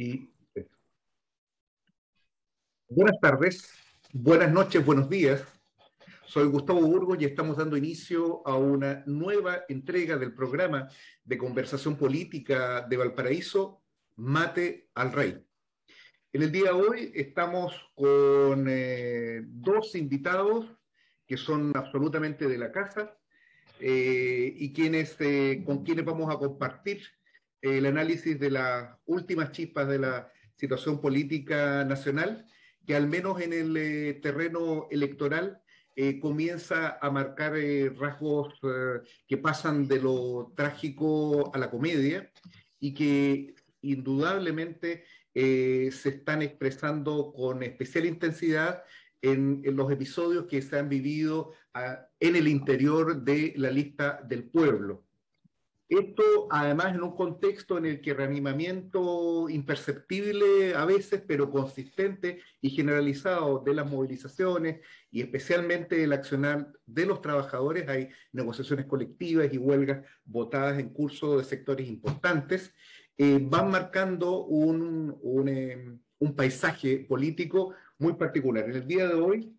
Y buenas tardes, buenas noches, buenos días. Soy Gustavo Burgos y estamos dando inicio a una nueva entrega del programa de conversación política de Valparaíso, Mate al Rey. En el día de hoy estamos con dos invitados que son absolutamente de la casa y con quienes vamos a compartir el análisis de las últimas chispas de la situación política nacional, que al menos en el terreno electoral comienza a marcar rasgos que pasan de lo trágico a la comedia y que indudablemente se están expresando con especial intensidad en los episodios que se han vivido en el interior de la lista del pueblo. Esto, además, en un contexto en el que reanimamiento imperceptible a veces, pero consistente y generalizado de las movilizaciones y especialmente el accionar de los trabajadores, hay negociaciones colectivas y huelgas votadas en curso de sectores importantes, van marcando un paisaje político muy particular. En el día de hoy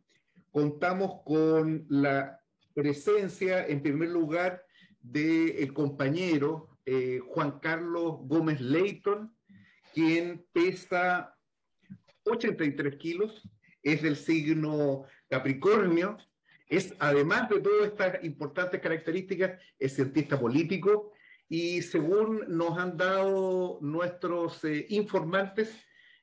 contamos con la presencia, en primer lugar, del compañero Juan Carlos Gómez Leighton, quien pesa 83 kilos, es del signo Capricornio, es, además de todas estas importantes características, es cientista político y según nos han dado nuestros informantes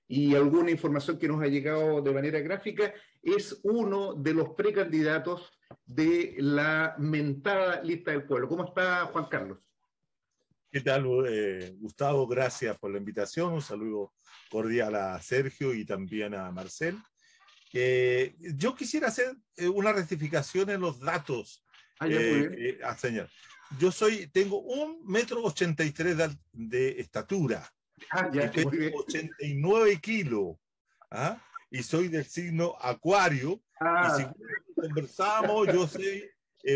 y alguna información que nos ha llegado de manera gráfica, es uno de los precandidatos de la mentada lista del pueblo. ¿Cómo está, Juan Carlos? ¿Qué tal, Gustavo? Gracias por la invitación. Un saludo cordial a Sergio y también a Marcel. Yo quisiera hacer una rectificación en los datos. Señor. Yo tengo 1,83 m de estatura. Peso 89 kilos. ¿Ah? Y soy del signo Acuario. Y si conversamos, yo soy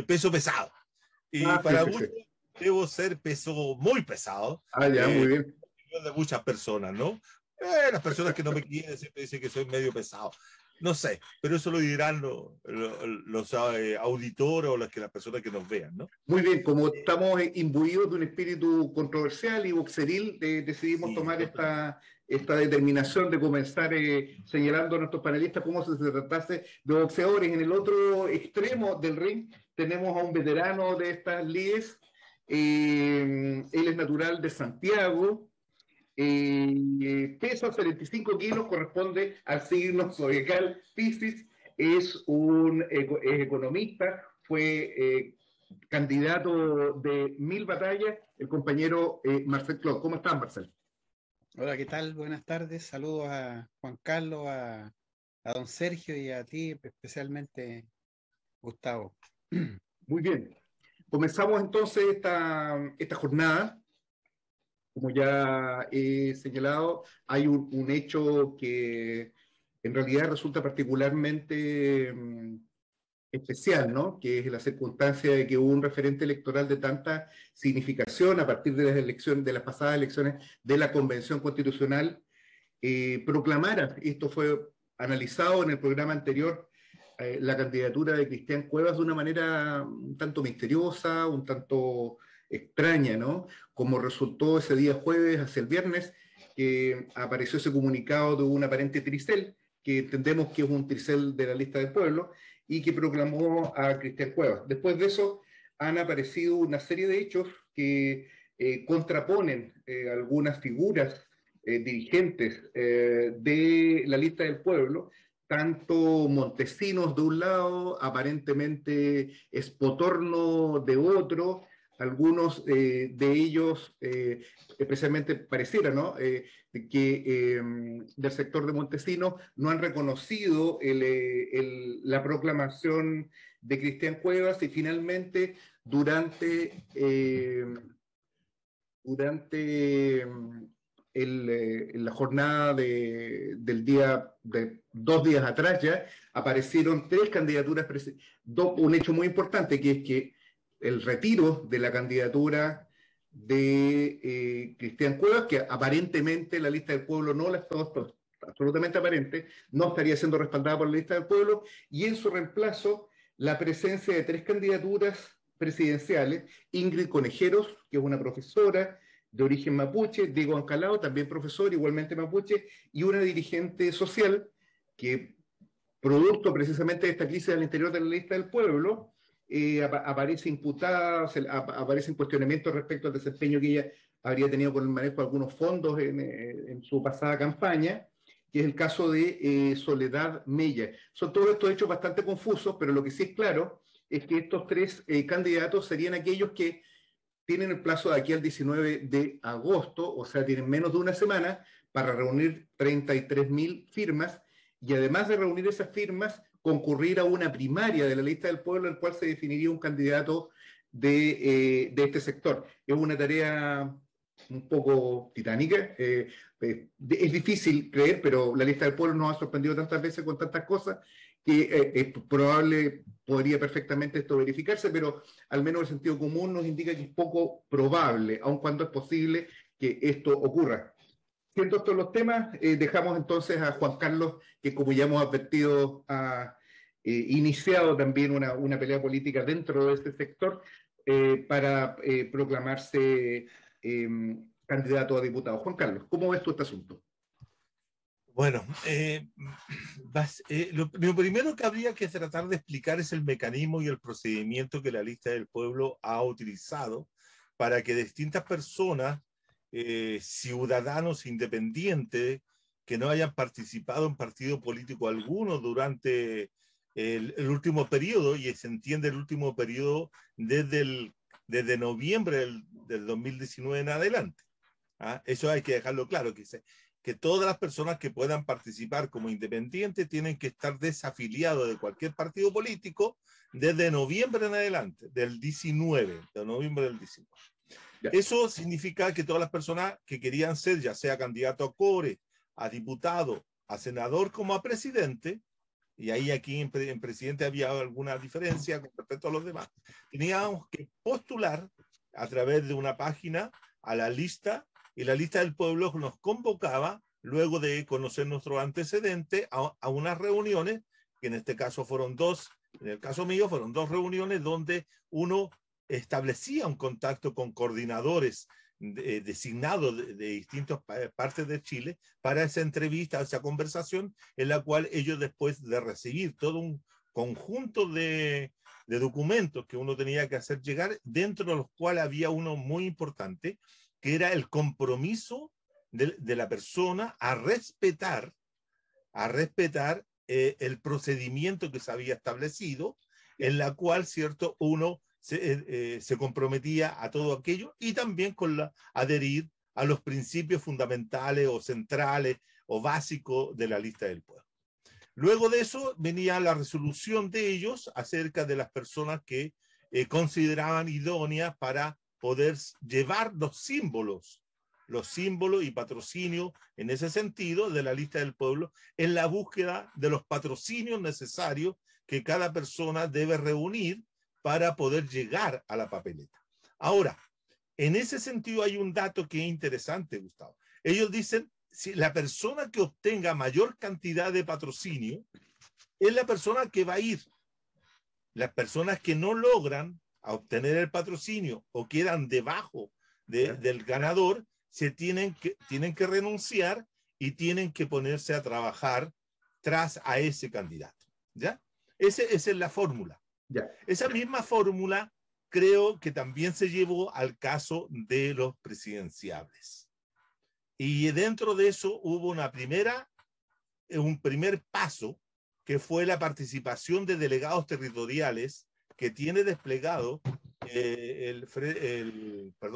peso pesado. Y para algunos debo ser peso muy pesado. Muy bien. De muchas personas, ¿no? Las personas que no me quieren siempre dicen que soy medio pesado. No sé, pero eso lo dirán los auditores o las personas que nos vean, ¿no? Muy bien, como estamos imbuidos de un espíritu controversial y boxeril, decidimos tomar esta determinación de comenzar señalando a nuestros panelistas como si se tratase de boxeadores. En el otro extremo del ring tenemos a un veterano de estas lides. Él es natural de Santiago. Pesa 75 kilos, corresponde al signo zodiacal Piscis, es economista, fue candidato de 1000 batallas, el compañero Marcel Clot. ¿Cómo estás, Marcel? Hola, ¿qué tal? Buenas tardes, saludos a Juan Carlos, a don Sergio y a ti especialmente, Gustavo. Muy bien, comenzamos entonces esta jornada. Como ya he señalado, hay un hecho que en realidad resulta particularmente especial, ¿no? Que es la circunstancia de que hubo un referente electoral de tanta significación a partir de las pasadas elecciones de la Convención Constitucional, proclamara, esto fue analizado en el programa anterior, la candidatura de Cristian Cuevas de una manera un tanto misteriosa, un tanto extraña, ¿no? Como resultó ese día jueves hacia el viernes, que apareció ese comunicado de un aparente tricel, que entendemos que es un tricel de la lista del pueblo, y que proclamó a Cristian Cuevas. Después de eso han aparecido una serie de hechos que contraponen algunas figuras dirigentes de la lista del pueblo, tanto Montesinos de un lado, aparentemente Espotorno de otro, algunos de ellos, especialmente pareciera, ¿no? Que del sector de Montesinos no han reconocido la proclamación de Cristian Cuevas y finalmente durante la jornada del día, de 2 días atrás ya, aparecieron 3 candidaturas, un hecho muy importante, que es que el retiro de la candidatura de Cristian Cuevas, que aparentemente la lista del pueblo no la está, absolutamente aparente, no estaría siendo respaldada por la lista del pueblo, y en su reemplazo la presencia de 3 candidaturas presidenciales: Ingrid Conejeros, que es una profesora de origen mapuche; Diego Ancalao, también profesor, igualmente mapuche, y una dirigente social que, producto precisamente de esta crisis al interior de la lista del pueblo, aparece imputada, aparecen cuestionamientos respecto al desempeño que ella habría tenido con el manejo de algunos fondos en su pasada campaña, que es el caso de Soledad Mella. Son todos estos hechos bastante confusos, pero lo que sí es claro es que estos 3 candidatos serían aquellos que tienen el plazo de aquí al 19 de agosto, o sea, tienen menos de una semana para reunir 33.000 firmas, y además de reunir esas firmas, concurrir a una primaria de la lista del pueblo, en la cual se definiría un candidato de este sector. Es una tarea un poco titánica. Es difícil creer, pero la lista del pueblo nos ha sorprendido tantas veces con tantas cosas que es probable, podría perfectamente esto verificarse, pero al menos el sentido común nos indica que es poco probable, aun cuando es posible que esto ocurra. Siendo estos los temas, dejamos entonces a Juan Carlos, que como ya hemos advertido, ha iniciado también una pelea política dentro de este sector para proclamarse candidato a diputado. Juan Carlos, ¿cómo ves tú este asunto? Bueno, lo primero que habría que tratar de explicar es el mecanismo y el procedimiento que la lista del pueblo ha utilizado para que distintas personas, ciudadanos independientes, que no hayan participado en partido político alguno durante el último periodo, y se entiende el último periodo desde noviembre del 2019 en adelante. ¿Ah? Eso hay que dejarlo claro, que todas las personas que puedan participar como independientes tienen que estar desafiliados de cualquier partido político desde noviembre en adelante, del 19, de noviembre del 19. Ya. Eso significa que todas las personas que querían ser, ya sea candidato a core, a diputado, a senador como a presidente, y ahí aquí en presidente había alguna diferencia con respecto a los demás, teníamos que postular a través de una página a la lista, y la lista del pueblo nos convocaba, luego de conocer nuestros antecedentes, a unas reuniones, que en este caso fueron 2, en el caso mío fueron 2 reuniones donde uno establecía un contacto con coordinadores designados de distintas partes de Chile para esa entrevista, esa conversación, en la cual ellos, después de recibir todo un conjunto de documentos que uno tenía que hacer llegar, dentro de los cuales había uno muy importante, que era el compromiso de la persona a respetar el procedimiento que se había establecido, en la cual, cierto, uno se comprometía a todo aquello, y también con adherir a los principios fundamentales o centrales o básicos de la lista del pueblo. Luego de eso venía la resolución de ellos acerca de las personas que consideraban idóneas para poder llevar los símbolos y patrocinio en ese sentido de la lista del pueblo, en la búsqueda de los patrocinios necesarios que cada persona debe reunir para poder llegar a la papeleta. Ahora, en ese sentido hay un dato que es interesante, Gustavo. Ellos dicen, si la persona que obtenga mayor cantidad de patrocinio es la persona que va a ir. Las personas que no logran a obtener el patrocinio o quedan debajo del ganador, tienen que renunciar y tienen que ponerse a trabajar tras a ese candidato. ¿Ya? Esa es la fórmula. Ya. Esa misma fórmula creo que también se llevó al caso de los presidenciables. Y dentro de eso hubo un primer paso, que fue la participación de delegados territoriales que tiene desplegado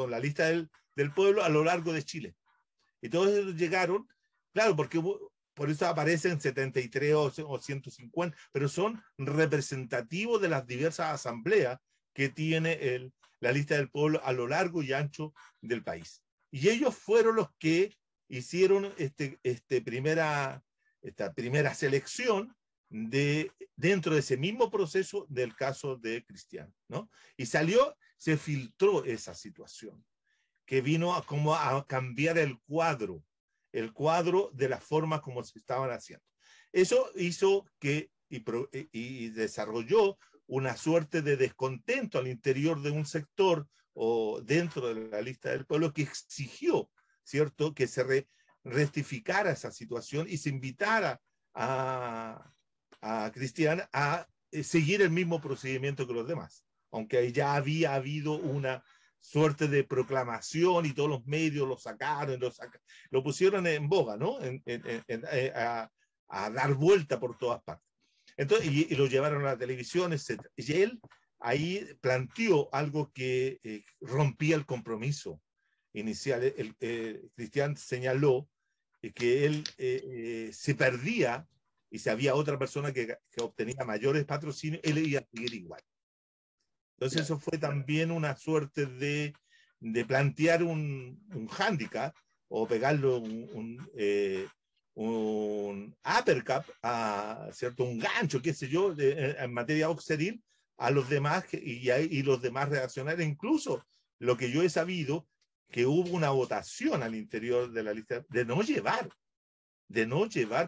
la lista del pueblo a lo largo de Chile. Y todos ellos llegaron, claro, porque por eso aparecen 73 o 150, pero son representativos de las diversas asambleas que tiene la lista del pueblo a lo largo y ancho del país. Y ellos fueron los que hicieron esta primera selección dentro de ese mismo proceso del caso de Cristian, ¿no? Y se filtró esa situación. que vino como a cambiar el cuadro de las formas como se estaban haciendo. Eso hizo que y desarrolló una suerte de descontento al interior de un sector o dentro de la lista del pueblo que exigió, ¿cierto?, que se rectificara esa situación y se invitara a Cristian a seguir el mismo procedimiento que los demás, aunque ya había habido una suerte de proclamación y todos los medios lo sacaron, lo pusieron en boga, ¿no? A dar vuelta por todas partes. Entonces, y lo llevaron a la televisión, etc. Y él ahí planteó algo que rompía el compromiso inicial. Cristian señaló que él se perdía y si había otra persona que obtenía mayores patrocinios, él iba a seguir igual. Entonces eso fue también una suerte de plantear un hándicap o pegarle un uppercut, ¿cierto? Un gancho, qué sé yo, en materia boxeril a los demás y los demás reaccionar. Incluso lo que yo he sabido, que hubo una votación al interior de la lista de no llevar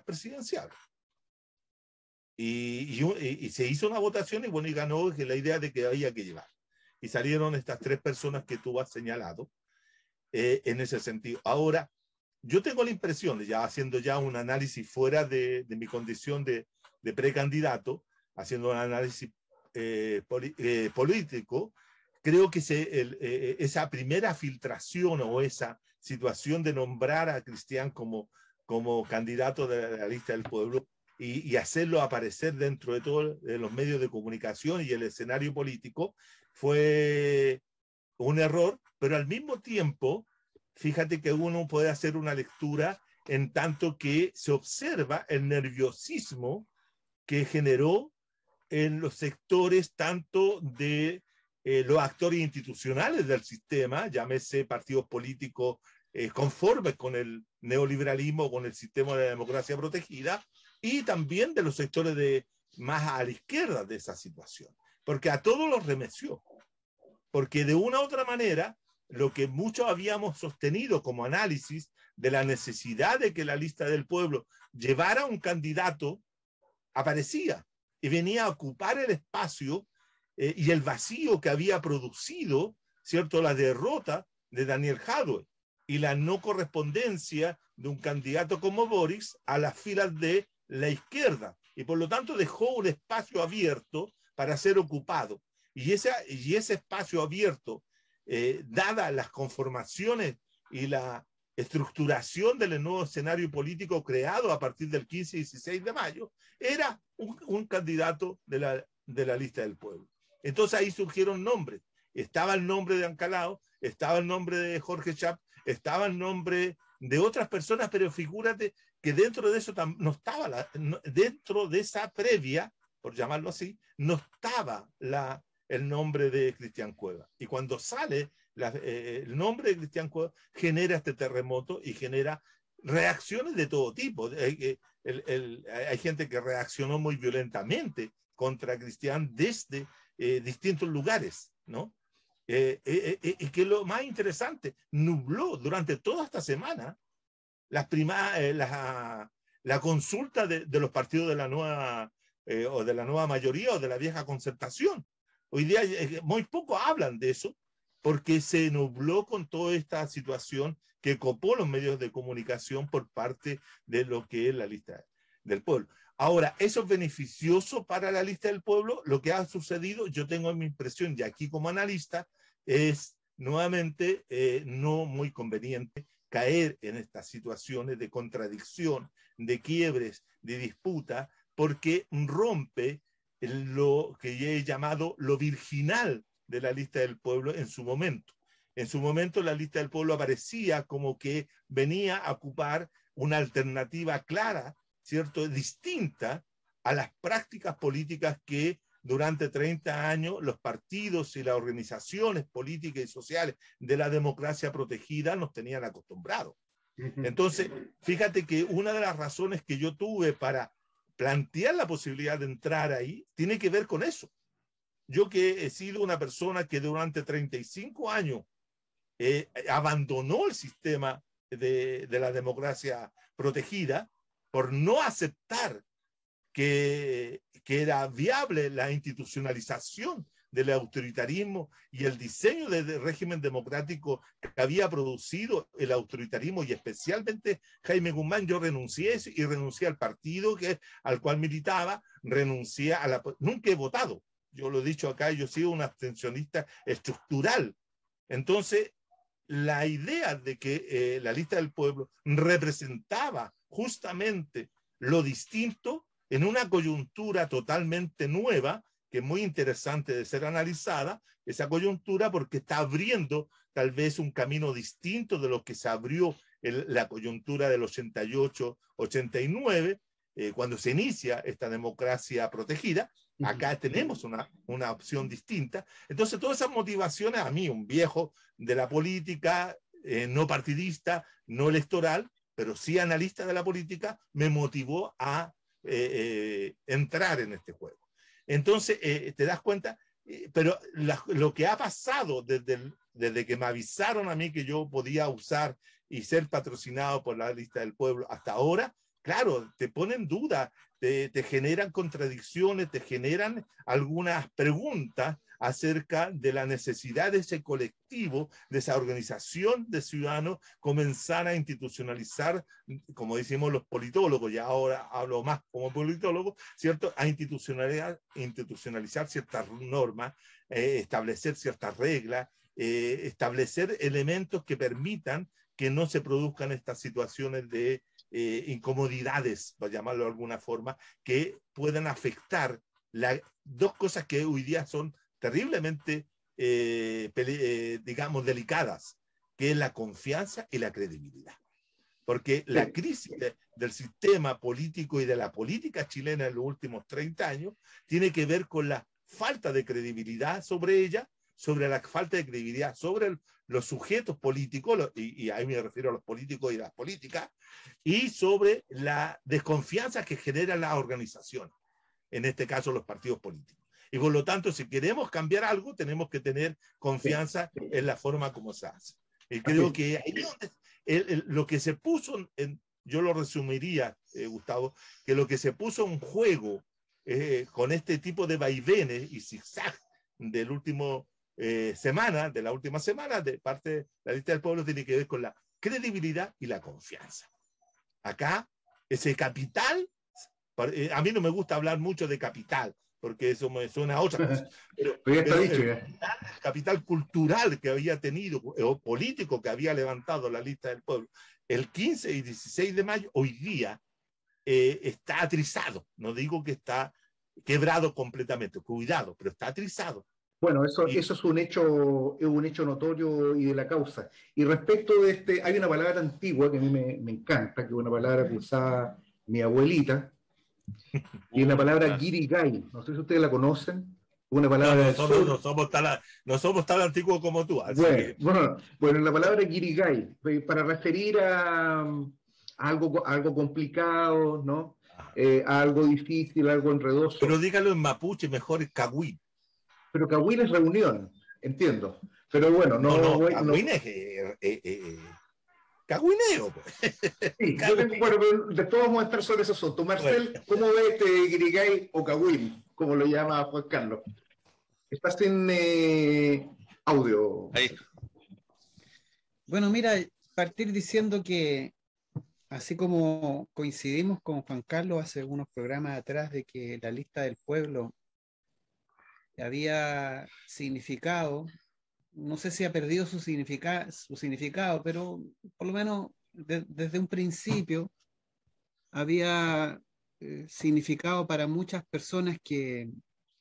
presidencial. Y se hizo una votación y bueno, y ganó la idea de que había que llevar. Y salieron estas 3 personas que tú has señalado en ese sentido. Ahora, yo tengo la impresión, ya haciendo ya un análisis fuera de mi condición de precandidato, haciendo un análisis político, creo que esa primera filtración o esa situación de nombrar a Cristian como candidato de la lista del pueblo y hacerlo aparecer dentro de todos los medios de comunicación y el escenario político fue un error, pero al mismo tiempo, fíjate que uno puede hacer una lectura en tanto que se observa el nerviosismo que generó en los sectores tanto de los actores institucionales del sistema, llámese partidos políticos conformes con el neoliberalismo, con el sistema de democracia protegida, y también de los sectores más a la izquierda de esa situación, porque a todos los remeció, porque de una u otra manera, lo que muchos habíamos sostenido como análisis de la necesidad de que la lista del pueblo llevara un candidato, aparecía y venía a ocupar el espacio y el vacío que había producido, ¿cierto?, la derrota de Daniel Jadwe y la no correspondencia de un candidato como Boris a las filas de la izquierda, y por lo tanto dejó un espacio abierto para ser ocupado. Y ese espacio abierto, dadas las conformaciones y la estructuración del nuevo escenario político creado a partir del 15 y 16 de mayo, era un candidato de la lista del pueblo. Entonces ahí surgieron nombres. Estaba el nombre de Ancalao, estaba el nombre de Jorge Chap, estaba el nombre de otras personas, pero figúrate que dentro de eso no estaba, dentro de esa previa, por llamarlo así, no estaba el nombre de Cristian Cueva. Y cuando sale el nombre de Cristian Cueva, genera este terremoto y genera reacciones de todo tipo. Hay gente que reaccionó muy violentamente contra Cristian desde distintos lugares, ¿no? Y que lo más interesante, nubló durante toda esta semana la consulta de los partidos de la nueva o de la nueva mayoría o de la vieja concertación. Hoy día muy poco hablan de eso porque se nubló con toda esta situación que copó los medios de comunicación por parte de lo que es la lista del pueblo. Ahora, ¿eso es beneficioso para la lista del pueblo? Lo que ha sucedido, yo tengo mi impresión, y aquí como analista, es nuevamente no muy conveniente caer en estas situaciones de contradicción, de quiebres, de disputa, porque rompe lo que yo he llamado lo virginal de la lista del pueblo en su momento. En su momento la lista del pueblo aparecía como que venía a ocupar una alternativa clara, ¿cierto?, distinta a las prácticas políticas que durante 30 años los partidos y las organizaciones políticas y sociales de la democracia protegida nos tenían acostumbrados. Entonces, fíjate que una de las razones que yo tuve para plantear la posibilidad de entrar ahí tiene que ver con eso. Yo que he sido una persona que durante 35 años abandonó el sistema de la democracia protegida por no aceptar que era viable la institucionalización del autoritarismo y el diseño del régimen democrático que había producido el autoritarismo, y especialmente Jaime Guzmán. Yo renuncié y renuncié al partido al cual militaba, renuncié nunca he votado, yo lo he dicho acá, yo he sido un abstencionista estructural. Entonces, la idea de que la lista del pueblo representaba justamente lo distinto en una coyuntura totalmente nueva, que es muy interesante de ser analizada, esa coyuntura, porque está abriendo tal vez un camino distinto de lo que se abrió la coyuntura del 88-89, cuando se inicia esta democracia protegida. Acá tenemos una opción distinta. Entonces, todas esas motivaciones, a mí, un viejo de la política, no partidista, no electoral, pero sí analista de la política, me motivó a entrar en este juego. Entonces, te das cuenta, pero lo que ha pasado desde que me avisaron a mí que yo podía usar y ser patrocinado por la lista del pueblo hasta ahora, claro, te ponen en duda, te generan contradicciones, te generan algunas preguntas acerca de la necesidad de ese colectivo, de esa organización de ciudadanos, comenzar a institucionalizar, como decimos los politólogos, y ahora hablo más como politólogo, ¿cierto? A institucionalizar ciertas normas, establecer ciertas reglas, establecer elementos que permitan que no se produzcan estas situaciones de incomodidades, para llamarlo de alguna forma, que puedan afectar dos cosas que hoy día son terriblemente, digamos, delicadas, que es la confianza y la credibilidad. Porque la crisis del sistema político y de la política chilena en los últimos 30 años tiene que ver con la falta de credibilidad sobre ella, sobre la falta de credibilidad sobre los sujetos políticos, y ahí me refiero a los políticos y las políticas, y sobre la desconfianza que generan las organizaciones, en este caso los partidos políticos. Y por lo tanto, si queremos cambiar algo, tenemos que tener confianza en la forma como se hace. Y creo que ahí donde lo que se puso, yo lo resumiría, Gustavo, que lo que se puso en juego con este tipo de vaivenes y zigzag del último de la última semana, de parte de la lista del pueblo, tiene que ver con la credibilidad y la confianza. Acá, ese capital, a mí no me gusta hablar mucho de capital, porque eso me suena a otra cosa. Pero el capital cultural que había tenido, o político que había levantado la lista del pueblo, el 15 y 16 de mayo, hoy día está atrizado. No digo que está quebrado completamente, cuidado, pero está atrizado. Bueno, eso es un hecho notorio y de la causa. Y respecto de hay una palabra antigua que a mí me encanta, que es una palabra que usaba mi abuelita, y es la palabra guirigay. No sé si ustedes la conocen. Una palabra no somos tan antiguos como tú. Así bueno, la palabra guirigay, para referir a algo complicado, ¿no? A algo difícil, algo enredoso. Pero dígalo en mapuche, mejor es cahuín. Pero cahuín es reunión, entiendo. Pero bueno, cahuín es cagüineo. Pues. Sí, bueno, pero después vamos a estar sobre ese asunto. Marcel, bueno. ¿Cómo ve este guirigay o cahuín, como lo llama Juan Carlos? Estás en audio. Ahí. Bueno, mira, partir diciendo que así como coincidimos con Juan Carlos hace unos programas atrás de que la lista del pueblo había significado, no sé si ha perdido su significado, pero por lo menos desde un principio había significado para muchas personas que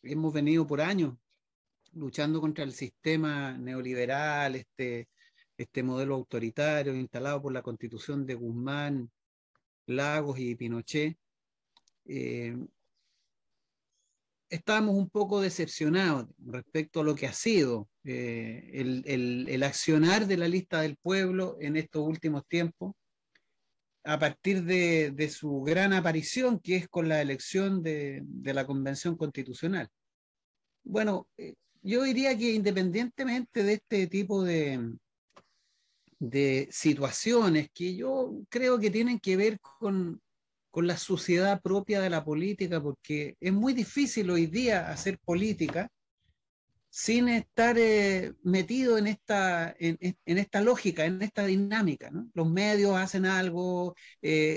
hemos venido por años luchando contra el sistema neoliberal, este modelo autoritario instalado por la Constitución de Guzmán, Lagos y Pinochet. Estábamos un poco decepcionados respecto a lo que ha sido el accionar de la lista del pueblo en estos últimos tiempos, a partir de su gran aparición, que es con la elección de la Convención Constitucional. Bueno, yo diría que independientemente de este tipo de de situaciones que yo creo que tienen que ver con la suciedad propia de la política, porque es muy difícil hoy día hacer política sin estar metido en esta lógica, en esta dinámica, ¿no? Los medios hacen algo,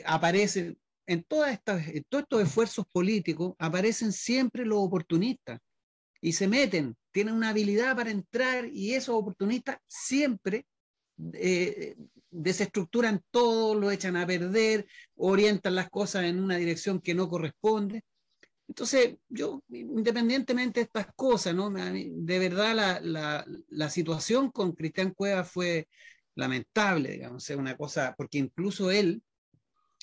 aparecen, en todos estos esfuerzos políticos, aparecen siempre los oportunistas y se meten, tienen una habilidad para entrar y esos oportunistas siempre desestructuran todo, lo echan a perder, orientan las cosas en una dirección que no corresponde. Entonces, yo, independientemente de estas cosas, ¿no? De verdad la situación con Cristian Cuevas fue lamentable, digamos, es una cosa, porque incluso él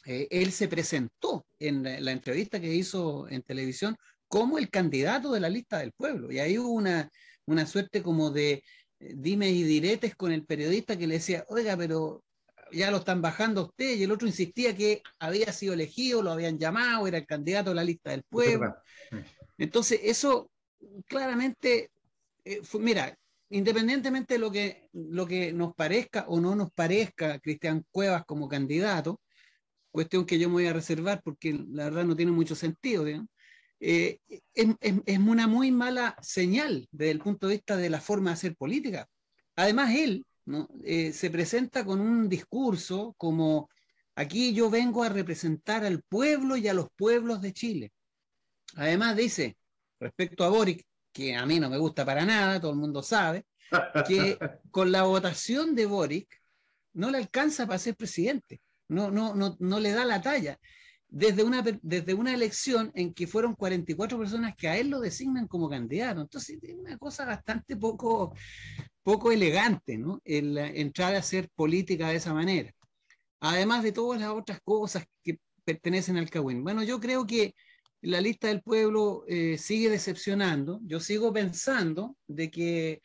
se presentó en la entrevista que hizo en televisión como el candidato de la lista del pueblo, y ahí hubo una suerte como de dime y diretes con el periodista que le decía, oiga, pero ya lo están bajando a usted, y el otro insistía que había sido elegido, lo habían llamado, era el candidato de la lista del pueblo. Entonces, eso claramente, mira, independientemente de lo que nos parezca o no nos parezca Cristian Cuevas como candidato, cuestión que yo me voy a reservar porque la verdad no tiene mucho sentido, digamos, es una muy mala señal desde el punto de vista de la forma de hacer política. Además, él, ¿no? Se presenta con un discurso como aquí yo vengo a representar al pueblo y a los pueblos de Chile. Además dice, respecto a Boric, que a mí no me gusta para nada, todo el mundo sabe, que con la votación de Boric no le alcanza para ser presidente, no le da la talla. Desde una elección en que fueron 44 personas que a él lo designan como candidato. Entonces, es una cosa bastante poco elegante, ¿no? El entrar a hacer política de esa manera. Además de todas las otras cosas que pertenecen al Cagüín. Bueno, yo creo que la lista del pueblo sigue decepcionando. Yo sigo pensando de que,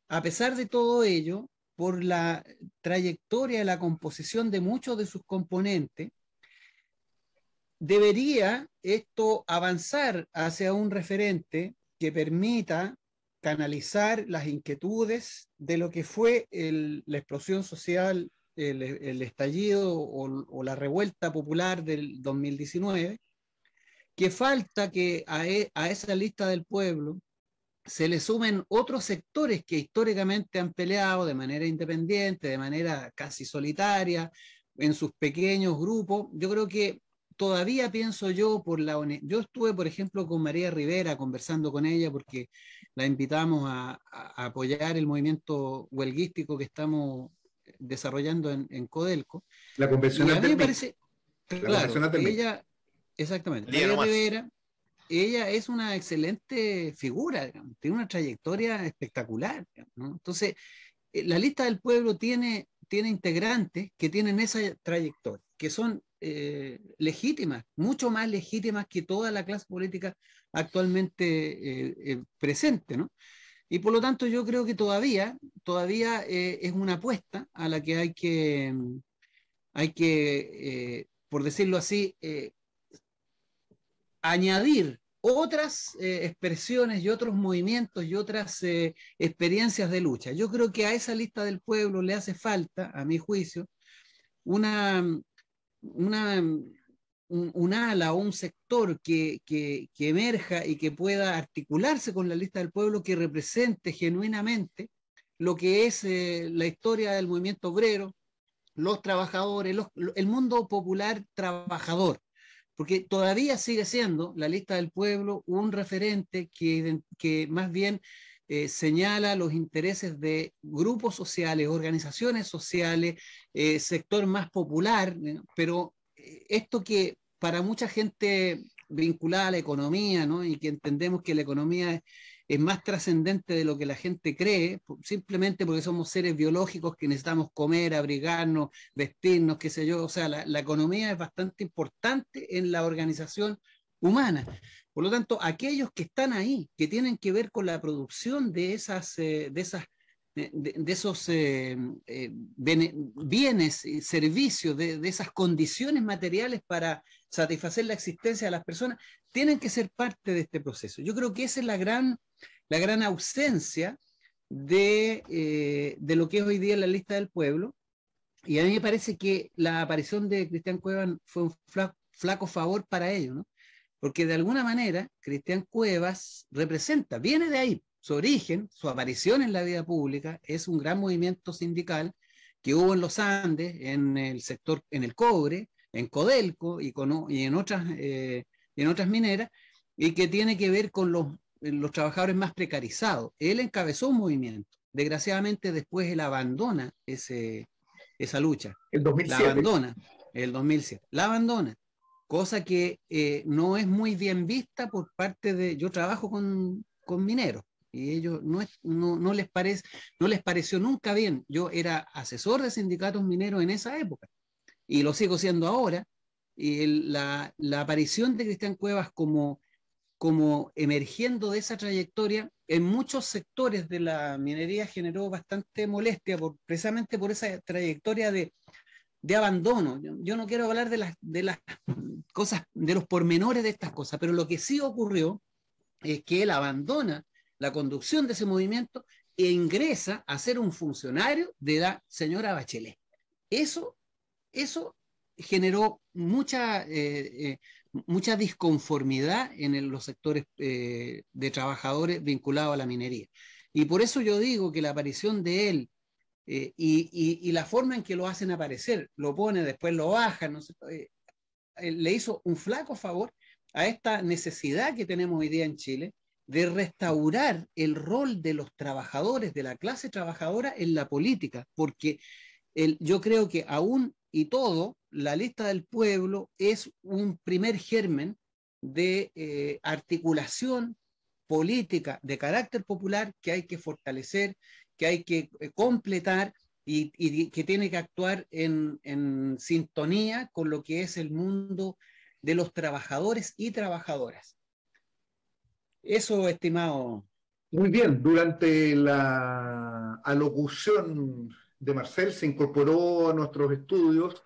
a pesar de todo ello, por la trayectoria y la composición de muchos de sus componentes, debería esto avanzar hacia un referente que permita canalizar las inquietudes de lo que fue la explosión social, el estallido o la revuelta popular del 2019, que falta que a esa lista del pueblo se le sumen otros sectores que históricamente han peleado de manera independiente, de manera casi solitaria, en sus pequeños grupos. Yo creo que todavía pienso yo yo estuve, por ejemplo, con María Rivera conversando con ella porque la invitamos a apoyar el movimiento huelguístico que estamos desarrollando en Codelco. La convencional y a mí me parece, claro, ella, exactamente, María Rivera, ella es una excelente figura, digamos, tiene una trayectoria espectacular, digamos, ¿no? Entonces, la lista del pueblo tiene integrantes que tienen esa trayectoria, que son legítimas, mucho más legítimas que toda la clase política actualmente presente, ¿no? Y por lo tanto yo creo que todavía es una apuesta a la que hay que por decirlo así, añadir otras expresiones y otros movimientos y otras experiencias de lucha. Yo creo que a esa lista del pueblo le hace falta, a mi juicio, un ala o un sector que emerja y que pueda articularse con la lista del pueblo, que represente genuinamente lo que es la historia del movimiento obrero, los trabajadores, el mundo popular trabajador, porque todavía sigue siendo la lista del pueblo un referente que más bien señala los intereses de grupos sociales, organizaciones sociales, sector más popular, pero esto que para mucha gente vinculada a la economía, ¿no? Y que entendemos que la economía es más trascendente de lo que la gente cree, simplemente porque somos seres biológicos que necesitamos comer, abrigarnos, vestirnos, qué sé yo. O sea, la economía es bastante importante en la organización humana. Por lo tanto, aquellos que están ahí, que tienen que ver con la producción de esos bienes y servicios, de esas condiciones materiales para satisfacer la existencia de las personas, tienen que ser parte de este proceso. Yo creo que esa es la gran ausencia de lo que es hoy día la lista del pueblo, Y a mí me parece que la aparición de Cristian Cuevas fue un flaco favor para ellos, ¿no? Porque de alguna manera Cristian Cuevas representa, viene de ahí, su origen, su aparición en la vida pública, es un gran movimiento sindical que hubo en los Andes, en el sector, en el cobre, en Codelco y en otras mineras, y que tiene que ver con los trabajadores más precarizados. Él encabezó un movimiento. Desgraciadamente después él abandona esa lucha. El 2007. La abandona, el 2007. La abandona. Cosa que no es muy bien vista por parte de... Yo trabajo con mineros y ellos no les pareció nunca bien. Yo era asesor de sindicatos mineros en esa época y lo sigo siendo ahora. Y la aparición de Cristian Cuevas como emergiendo de esa trayectoria en muchos sectores de la minería generó bastante molestia precisamente por esa trayectoria de abandono. Yo no quiero hablar de las cosas, de los pormenores de estas cosas, pero lo que sí ocurrió es que él abandona la conducción de ese movimiento e ingresa a ser un funcionario de la señora Bachelet. Eso generó mucha disconformidad en los sectores de trabajadores vinculados a la minería. Y por eso yo digo que la aparición de él y la forma en que lo hacen aparecer, lo pone, después lo bajan, no sé, le hizo un flaco favor a esta necesidad que tenemos hoy día en Chile de restaurar el rol de los trabajadores, de la clase trabajadora en la política, porque yo creo que aún y todo, la lista del pueblo es un primer germen de articulación política de carácter popular que hay que fortalecer, que hay que completar y que tiene que actuar en sintonía con lo que es el mundo de los trabajadores y trabajadoras. Eso, estimado. Muy bien, durante la alocución de Marcel se incorporó a nuestros estudios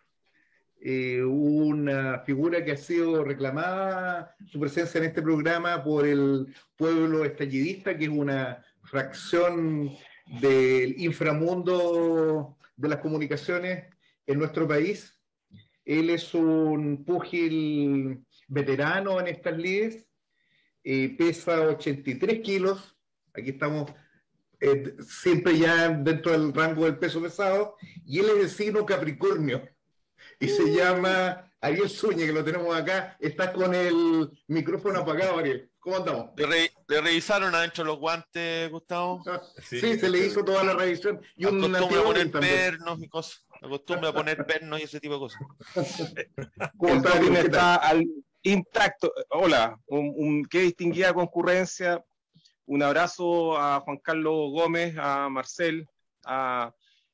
una figura que ha sido reclamada, su presencia en este programa por el pueblo estallidista, que es una fracción del inframundo de las comunicaciones en nuestro país. Él es un púgil veterano en estas lides, pesa 83 kilos, aquí estamos siempre ya dentro del rango del peso pesado, y él es de signo Capricornio, y se llama Ariel Zúñiga, que lo tenemos acá. Estás con el micrófono apagado, Ariel. ¿Cómo andamos? ¿Le revisaron adentro los guantes, Gustavo? Sí, se le hizo toda la revisión. Y acostumbra a poner pernos y cosas. Acostumbra a poner pernos y ese tipo de cosas. El doping está intacto. Hola, qué distinguida concurrencia. Un abrazo a Juan Carlos Gómez, a Marcel,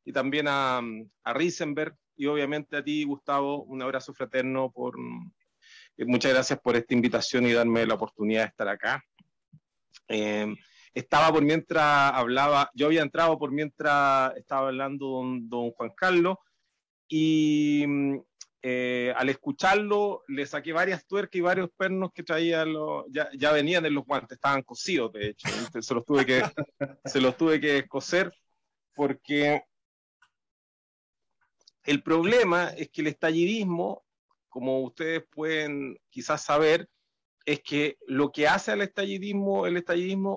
y también a Risenberg, y obviamente a ti, Gustavo, un abrazo fraterno. Muchas gracias por esta invitación y darme la oportunidad de estar acá. Estaba por mientras hablaba, yo había entrado por mientras estaba hablando don Juan Carlos, y al escucharlo le saqué varias tuercas y varios pernos que traía, ya venían en los guantes, estaban cosidos de hecho, se los tuve que coser, porque el problema es que el estallidismo, como ustedes pueden quizás saber, es que lo que hace el estallidismo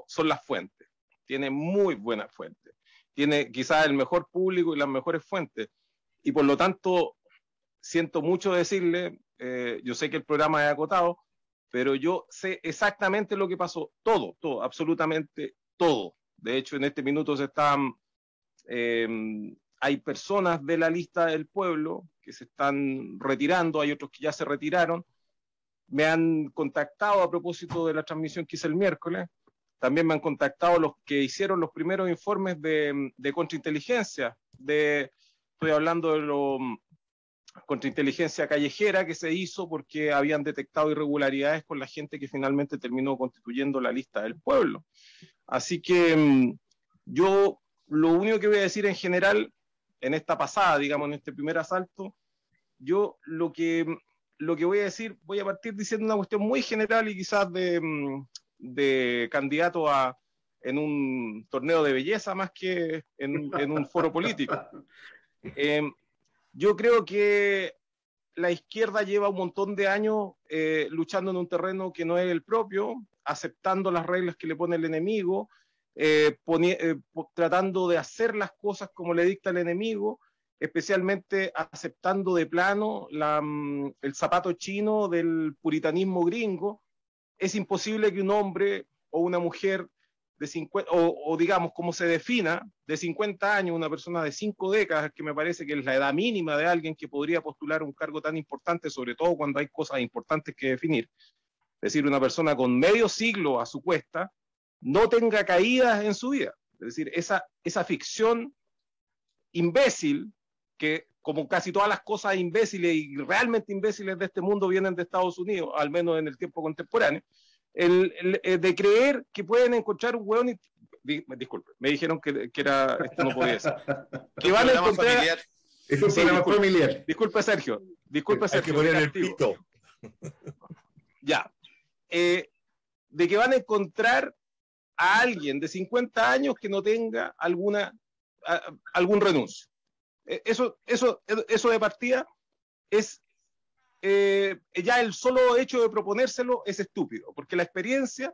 son las fuentes. Tiene muy buenas fuentes. Tiene quizás el mejor público y las mejores fuentes. Y por lo tanto, siento mucho decirle, yo sé que el programa es acotado, pero yo sé exactamente lo que pasó. Todo, absolutamente todo. De hecho, en este minuto hay personas de la lista del pueblo que se están retirando, hay otros que ya se retiraron. Me han contactado a propósito de la transmisión que hice el miércoles. También me han contactado los que hicieron los primeros informes de contrainteligencia. Estoy hablando de la contrainteligencia callejera que se hizo porque habían detectado irregularidades con la gente que finalmente terminó constituyendo la lista del pueblo. Así que yo lo único que voy a decir en general, en esta pasada, digamos, en este primer asalto, yo lo que voy a decir, voy a partir diciendo una cuestión muy general y quizás de candidato en un torneo de belleza más que en un foro político. Yo creo que la izquierda lleva un montón de años luchando en un terreno que no es el propio, aceptando las reglas que le pone el enemigo, tratando de hacer las cosas como le dicta el enemigo, especialmente aceptando de plano el zapato chino del puritanismo gringo. Es imposible que un hombre o una mujer de 50, o digamos, como se defina, de 50 años, una persona de 5 décadas, que me parece que es la edad mínima de alguien que podría postular un cargo tan importante, sobre todo cuando hay cosas importantes que definir. Es decir, una persona con medio siglo a su cuesta no tenga caídas en su vida. Es decir, esa ficción imbécil, que como casi todas las cosas imbéciles y realmente imbéciles de este mundo vienen de Estados Unidos, al menos en el tiempo contemporáneo, de creer que pueden encontrar un hueón. Disculpe, me dijeron que era, esto no podía ser. Que van a encontrar. Es un programa familiar. Disculpe, Sergio. Disculpe, Sergio. Hay que poner el pito. Ya. De que van a encontrar a alguien de 50 años que no tenga algún renuncio. Eso de partida es. Ya el solo hecho de proponérselo es estúpido, porque la experiencia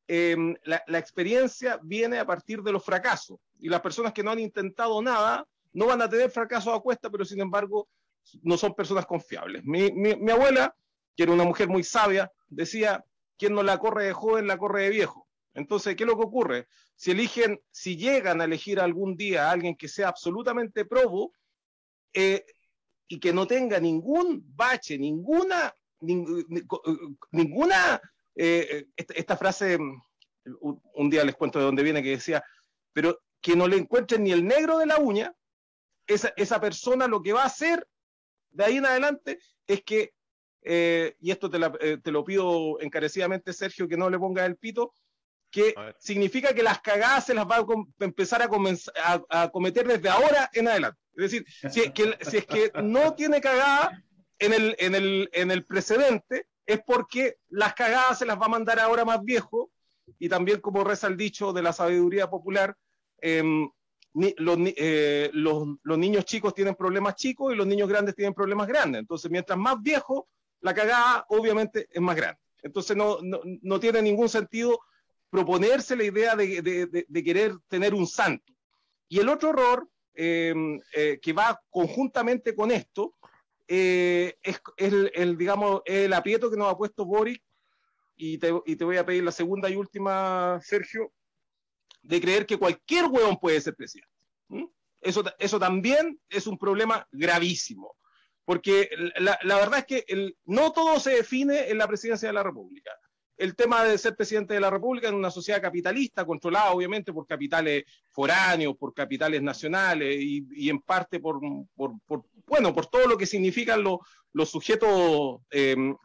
la experiencia viene a partir de los fracasos, y las personas que no han intentado nada no van a tener fracasos a cuesta, pero sin embargo no son personas confiables. Mi abuela, que era una mujer muy sabia, decía: quien no la corre de joven, la corre de viejo. Entonces, ¿qué es lo que ocurre? Si llegan a elegir algún día a alguien que sea absolutamente probo, y que no tenga ningún bache, esta frase, un día les cuento de dónde viene, que decía, pero que no le encuentren ni el negro de la uña, esa persona lo que va a hacer de ahí en adelante es que, y esto te lo pido encarecidamente, Sergio, que no le pongas el pito, que significa que las cagadas se las va a empezar a cometer desde ahora en adelante. Es decir, si es que no tiene cagada en el precedente, es porque las cagadas se las va a mandar ahora más viejo, y también, como reza el dicho de la sabiduría popular, los niños chicos tienen problemas chicos y los niños grandes tienen problemas grandes. Entonces, mientras más viejo, la cagada obviamente es más grande. Entonces no tiene ningún sentido proponerse la idea de querer tener un santo. Y el otro error que va conjuntamente con esto es el aprieto que nos ha puesto Boric, y te voy a pedir la segunda y última, Sergio, de creer que cualquier huevón puede ser presidente. Eso también es un problema gravísimo, porque la verdad es que no todo se define en la presidencia de la República. El tema de ser presidente de la República en una sociedad capitalista, controlada obviamente por capitales foráneos, por capitales nacionales, y en parte por todo lo que significan los sujetos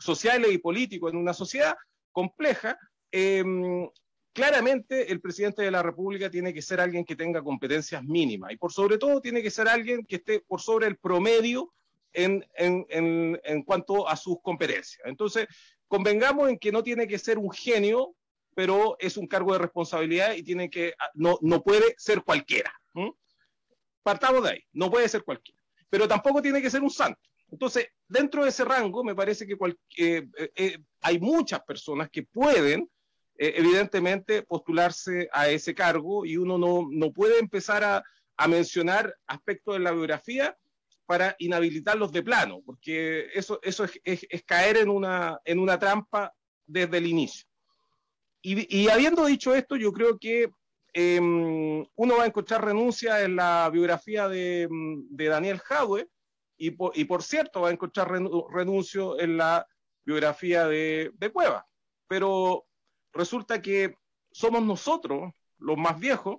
sociales y políticos en una sociedad compleja. Claramente el presidente de la República tiene que ser alguien que tenga competencias mínimas, y por sobre todo tiene que ser alguien que esté por sobre el promedio en cuanto a sus competencias. Entonces, convengamos en que no tiene que ser un genio, pero es un cargo de responsabilidad y no puede ser cualquiera. Partamos de ahí, no puede ser cualquiera, pero tampoco tiene que ser un santo. Entonces, dentro de ese rango, me parece que hay muchas personas que pueden, evidentemente, postularse a ese cargo, y uno no puede empezar a mencionar aspectos de la biografía para inhabilitarlos de plano, porque eso es caer en una trampa desde el inicio. Y habiendo dicho esto, yo creo que uno va a encontrar renuncia en la biografía de Daniel Jadwe, y por cierto va a encontrar renuncio en la biografía de Cueva. Pero resulta que somos nosotros, los más viejos,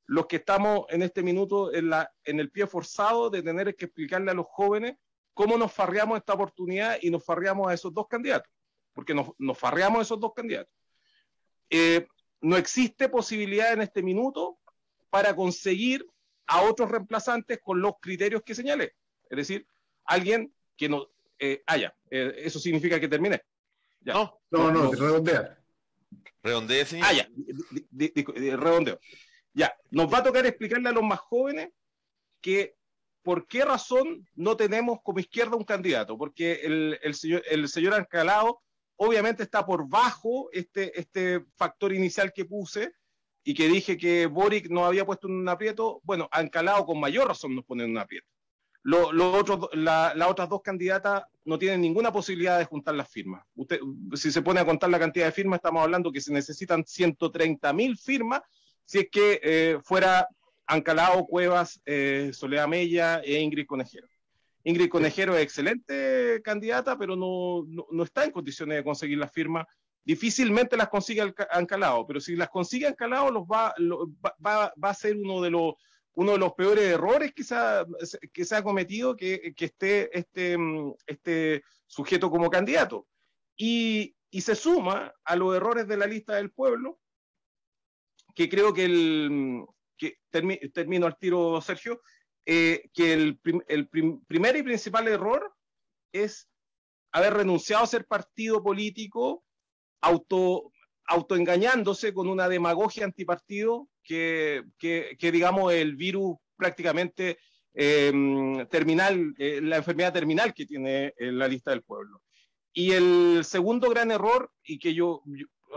los que estamos en este minuto en el pie forzado de tener que explicarle a los jóvenes cómo nos farreamos esta oportunidad, y nos farreamos a esos dos candidatos, porque nos farreamos a esos dos candidatos. No existe posibilidad en este minuto para conseguir a otros reemplazantes con los criterios que señalé. Es decir, alguien que no... eso significa que terminé. Ya. No, redondea. Redondee, señor. Ya. Redondeo. Ya, nos va a tocar explicarle a los más jóvenes que ¿por qué razón no tenemos como izquierda un candidato? Porque el señor Ancalao obviamente está por bajo este factor inicial que puse y que dije que Boric nos había puesto en un aprieto. Bueno, Ancalao con mayor razón nos pone en un aprieto. Las otras dos candidatas no tienen ninguna posibilidad de juntar las firmas. Usted, si se pone a contar la cantidad de firmas, estamos hablando que se necesitan 130.000 firmas si es que fuera Ancalao, Cuevas, Soledad Mella e Ingrid Conejero. Ingrid Conejero es excelente candidata, pero no está en condiciones de conseguir las firmas. Difícilmente las consigue Ancalao, pero si las consigue Ancalao va a ser uno de los peores errores que se ha cometido, que esté este sujeto como candidato. Y se suma a los errores de la lista del pueblo, que creo que termino al tiro, Sergio, que el primer y principal error es haber renunciado a ser partido político, autoengañándose con una demagogia antipartido que digamos, el virus prácticamente terminal, la enfermedad terminal que tiene la lista del pueblo. Y el segundo gran error, y que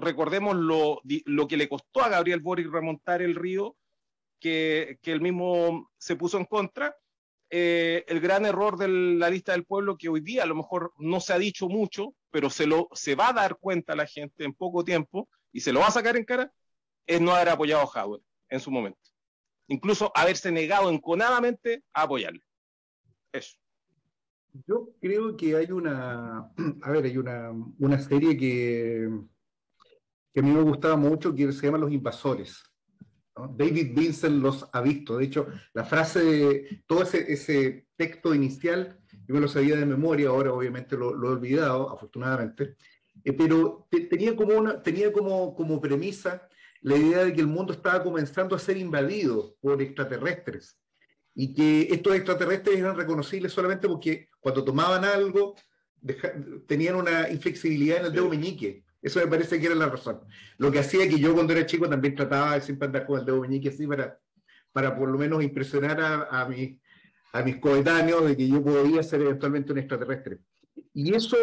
recordemos lo que le costó a Gabriel Boric remontar el río, que él mismo se puso en contra, el gran error de la lista del pueblo, que hoy día a lo mejor no se ha dicho mucho, pero se va a dar cuenta la gente en poco tiempo y se lo va a sacar en cara, es no haber apoyado a Jadwe en su momento. Incluso haberse negado enconadamente a apoyarle. Eso. Yo creo que hay una serie que a mí me gustaba mucho, que se llama Los Invasores, ¿no? David Vincent los ha visto. De hecho, la frase de todo ese texto inicial, yo me lo sabía de memoria, ahora obviamente lo he olvidado, afortunadamente, pero tenía como premisa la idea de que el mundo estaba comenzando a ser invadido por extraterrestres, y que estos extraterrestres eran reconocibles solamente porque cuando tomaban algo tenían una inflexibilidad en el dedo meñique. Eso me parece que era la razón. Lo que hacía que yo cuando era chico también trataba de siempre andar con el dedo meñique así para por lo menos impresionar a mis coetáneos de que yo podía ser eventualmente un extraterrestre. Y eso,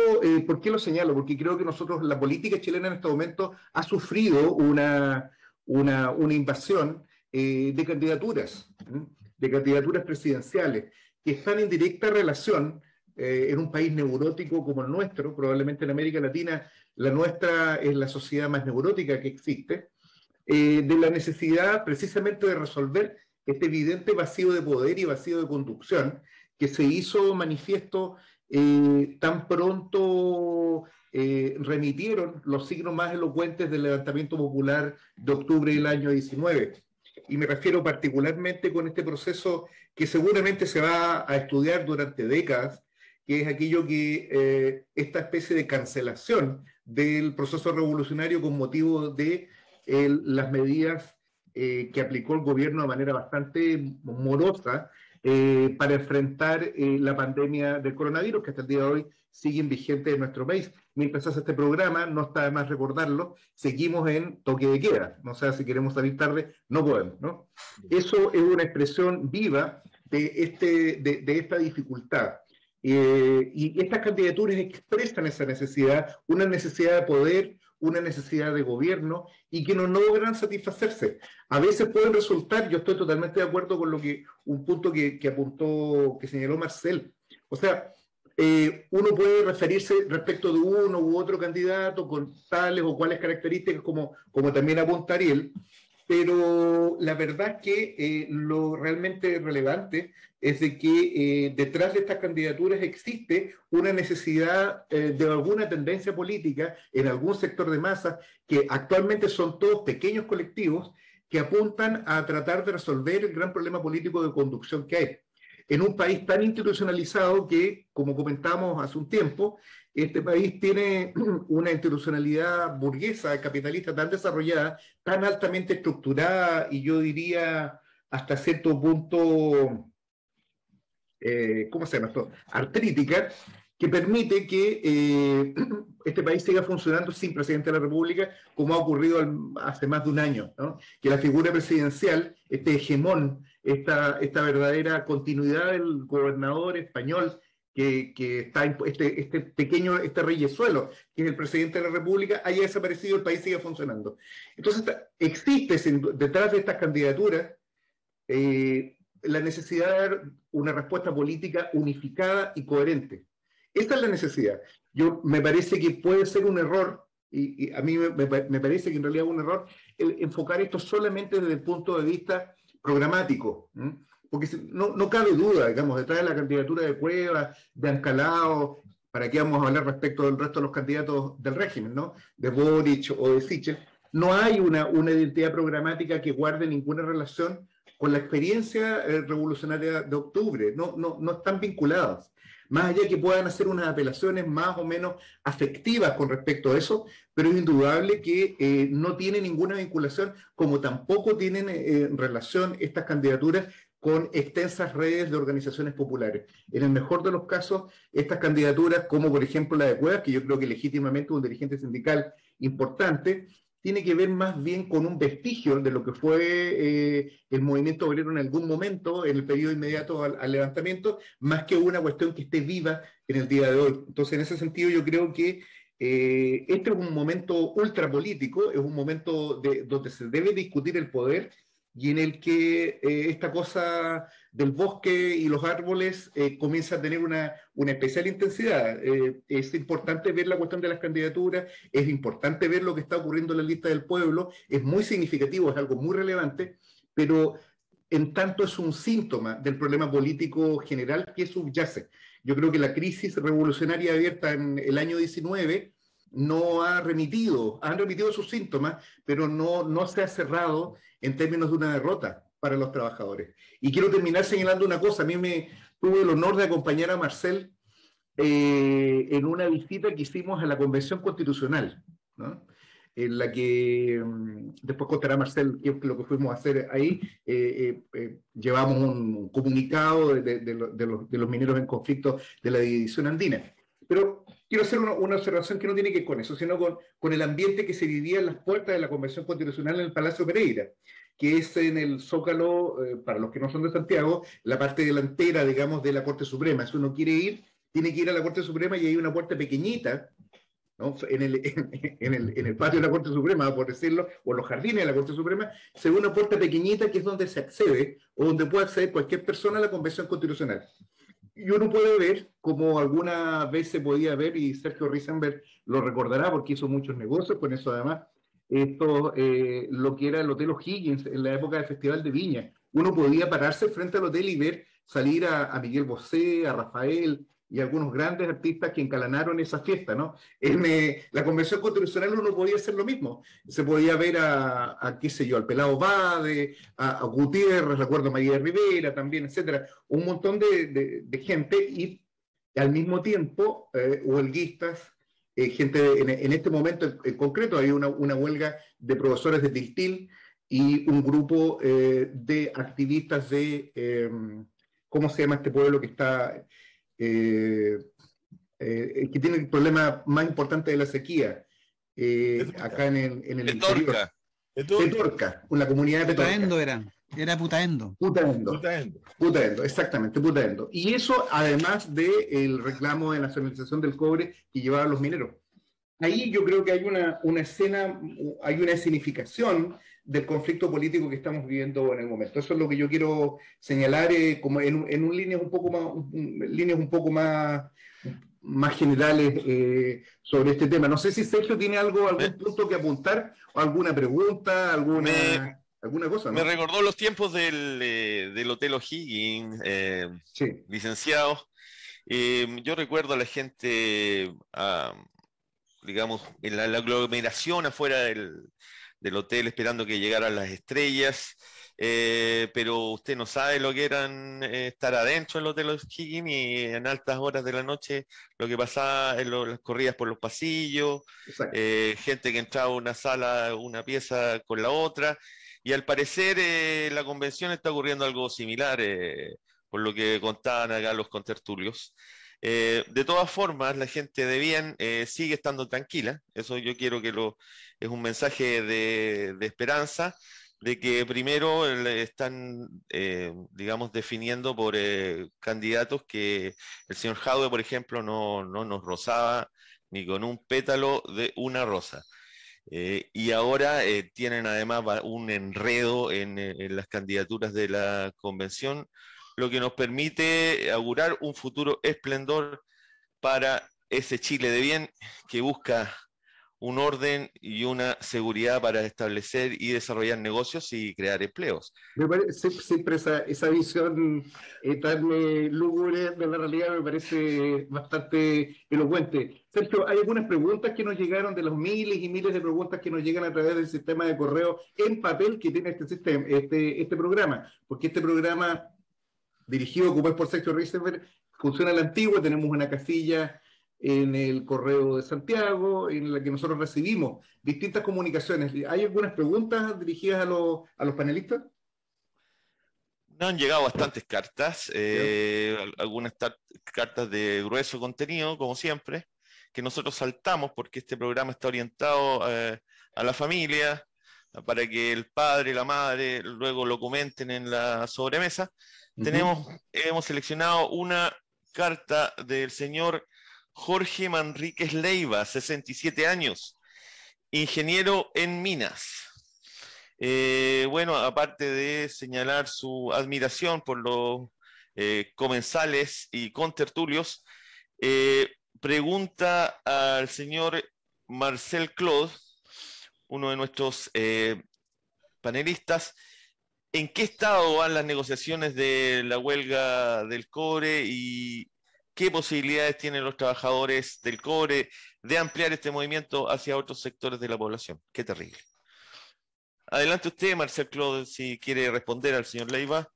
¿por qué lo señalo? Porque creo que la política chilena en este momento ha sufrido una invasión de candidaturas presidenciales que están en directa relación en un país neurótico como el nuestro. Probablemente en América Latina la nuestra es la sociedad más neurótica que existe, de la necesidad precisamente de resolver este evidente vacío de poder y vacío de conducción que se hizo manifiesto tan pronto remitieron los signos más elocuentes del levantamiento popular de octubre del año 19. Y me refiero particularmente con este proceso que seguramente se va a estudiar durante décadas, que es aquello que esta especie de cancelación del proceso revolucionario con motivo de las medidas que aplicó el gobierno de manera bastante morosa para enfrentar la pandemia del coronavirus, que hasta el día de hoy siguen vigentes en nuestro país. Mientras hace este programa, no está de más recordarlo, seguimos en toque de queda. O sea, si queremos salir tarde, no podemos, ¿no? Eso es una expresión viva de esta dificultad. Y estas candidaturas expresan esa necesidad, una necesidad de poder, una necesidad de gobierno, y que no logran satisfacerse. A veces pueden resultar, yo estoy totalmente de acuerdo con un punto que señaló Marcel. O sea, uno puede referirse respecto de uno u otro candidato con tales o cuales características, como también apunta Ariel, pero la verdad es que lo realmente relevante es de que detrás de estas candidaturas existe una necesidad de alguna tendencia política en algún sector de masas, que actualmente son todos pequeños colectivos que apuntan a tratar de resolver el gran problema político de conducción que hay. En un país tan institucionalizado que, como comentamos hace un tiempo, este país tiene una institucionalidad burguesa, capitalista tan desarrollada, tan altamente estructurada y yo diría hasta cierto punto, ¿cómo se llama esto?, artrítica, que permite que este país siga funcionando sin presidente de la República, como ha ocurrido hace más de un año, ¿no? Que la figura presidencial, este hegemón esta verdadera continuidad del gobernador español que está este reyesuelo, que es el presidente de la República, haya desaparecido, el país sigue funcionando. Entonces, existe detrás de estas candidaturas la necesidad de dar una respuesta política unificada y coherente. Esta es la necesidad. Me parece que puede ser un error, y a mí me parece que en realidad es un error, enfocar esto solamente desde el punto de vista programático, ¿m? Porque no cabe duda, digamos, detrás de la candidatura de Cuevas, de Ancalao, ¿para qué vamos a hablar respecto del resto de los candidatos del régimen, ¿no? De Boric o de Sichel? No hay una identidad programática que guarde ninguna relación con la experiencia revolucionaria de octubre, no están vinculadas. Más allá que puedan hacer unas apelaciones más o menos afectivas con respecto a eso, pero es indudable que no tiene ninguna vinculación, como tampoco tienen relación estas candidaturas con extensas redes de organizaciones populares. En el mejor de los casos, estas candidaturas, como por ejemplo la de Cuevas, que yo creo que legítimamente un dirigente sindical importante, tiene que ver más bien con un vestigio de lo que fue el movimiento obrero en algún momento, en el periodo inmediato al levantamiento, más que una cuestión que esté viva en el día de hoy. Entonces, en ese sentido, yo creo que este es un momento ultrapolítico, es un momento donde se debe discutir el poder, y en el que esta cosa del bosque y los árboles comienza a tener una especial intensidad. Es importante ver la cuestión de las candidaturas, es importante ver lo que está ocurriendo en la lista del pueblo, es muy significativo, es algo muy relevante, pero en tanto es un síntoma del problema político general que subyace. Yo creo que la crisis revolucionaria abierta en el año 19 no han remitido sus síntomas, pero no se ha cerrado en términos de una derrota para los trabajadores. Y quiero terminar señalando una cosa. A mí tuve el honor de acompañar a Marcel en una visita que hicimos a la Convención Constitucional, ¿no? En la que, después contará Marcel qué es lo que fuimos a hacer ahí. Llevamos un comunicado de los mineros en conflicto de la división andina. Pero quiero hacer una observación que no tiene que ver con eso, sino con el ambiente que se vivía en las puertas de la Convención Constitucional en el Palacio Pereira, que es en el Zócalo, para los que no son de Santiago, la parte delantera, digamos, de la Corte Suprema. Si uno quiere ir, tiene que ir a la Corte Suprema y hay una puerta pequeñita, ¿no? en el patio de la Corte Suprema, por decirlo, o en los jardines de la Corte Suprema, se ve una puerta pequeñita que es donde se accede, o donde puede acceder cualquier persona a la Convención Constitucional. Y uno puede ver, como alguna vez se podía ver, y Sergio Risenberg lo recordará porque hizo muchos negocios con eso además, lo que era el Hotel O'Higgins en la época del Festival de Viña. Uno podía pararse frente al hotel y ver salir a Miguel Bosé, a Rafael y algunos grandes artistas que encalanaron esa fiesta, ¿no? En la Convención Constitucional uno podía hacer lo mismo. Se podía ver qué sé yo, al Pelado Bade, a Gutiérrez, recuerdo a María Rivera también, etcétera. Un montón de gente, y al mismo tiempo huelguistas, gente en este momento en concreto hay una huelga de profesores de Tiltil y un grupo de activistas de, ¿cómo se llama este pueblo que está... que tiene el problema más importante de la sequía acá en el interior. Petorca, una comunidad de Petorca. Putaendo era Putaendo. Putaendo, exactamente, Putaendo. Y eso además del reclamo de nacionalización del cobre que llevaban los mineros. Ahí yo creo que hay una escena, hay una significación del conflicto político que estamos viviendo en el momento. Eso es lo que yo quiero señalar como en líneas un poco más generales sobre este tema. No sé si Sergio tiene algún punto que apuntar, o alguna pregunta, alguna cosa, ¿no? Me recordó los tiempos del Hotel O'Higgins, sí. Licenciado. Yo recuerdo a la gente, digamos, en la aglomeración afuera del hotel esperando que llegaran las estrellas, pero usted no sabe lo que eran estar adentro del Hotel O'Higgins y en altas horas de la noche lo que pasaba en las corridas por los pasillos, gente que entraba a una sala, una pieza con la otra, y al parecer la convención está ocurriendo algo similar, por lo que contaban acá los contertulios. De todas formas, la gente de bien sigue estando tranquila. Eso yo quiero que es un mensaje de esperanza, de que primero están, digamos, definiendo por candidatos que el señor Jadwe, por ejemplo, no nos rozaba ni con un pétalo de una rosa. Y ahora tienen además un enredo en las candidaturas de la convención, lo que nos permite augurar un futuro esplendor para ese Chile de bien que busca un orden y una seguridad para establecer y desarrollar negocios y crear empleos. Me parece siempre esa visión tan lúgubre de la realidad me parece bastante elocuente. Sergio, hay algunas preguntas que nos llegaron de los miles y miles de preguntas que nos llegan a través del sistema de correo en papel que tiene este sistema, este programa, porque este programa dirigido como es por Sergio Risenberg funciona a la antigua, tenemos una casilla en el correo de Santiago, en la que nosotros recibimos distintas comunicaciones. ¿Hay algunas preguntas dirigidas a los panelistas? Nos han llegado bastantes cartas, algunas cartas de grueso contenido, como siempre, que nosotros saltamos porque este programa está orientado a la familia, para que el padre y la madre luego lo comenten en la sobremesa. Hemos seleccionado una carta del señor Jorge Manríquez Leiva, 67 años, ingeniero en minas. Bueno, aparte de señalar su admiración por los comensales y contertulios, pregunta al señor Marcel Claude, uno de nuestros panelistas, ¿en qué estado van las negociaciones de la huelga del cobre y qué posibilidades tienen los trabajadores del cobre de ampliar este movimiento hacia otros sectores de la población? Qué terrible. Adelante usted, Marcel Claude, si quiere responder al señor Leiva.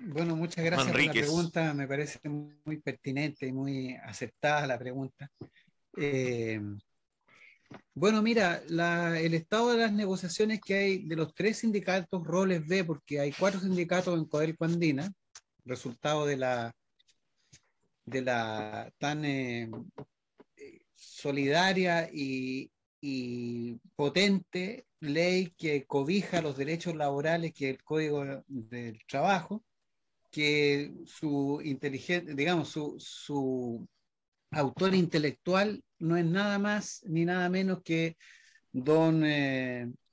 Bueno, muchas gracias Manríquez. por la pregunta, me parece muy pertinente y muy aceptada la pregunta. Bueno, mira, el estado de las negociaciones que hay de los 3 sindicatos roles B, porque hay 4 sindicatos en Codelco Andina, resultado de la tan solidaria y potente ley que cobija los derechos laborales, que es el Código del Trabajo, que su autor intelectual no es nada más ni nada menos que don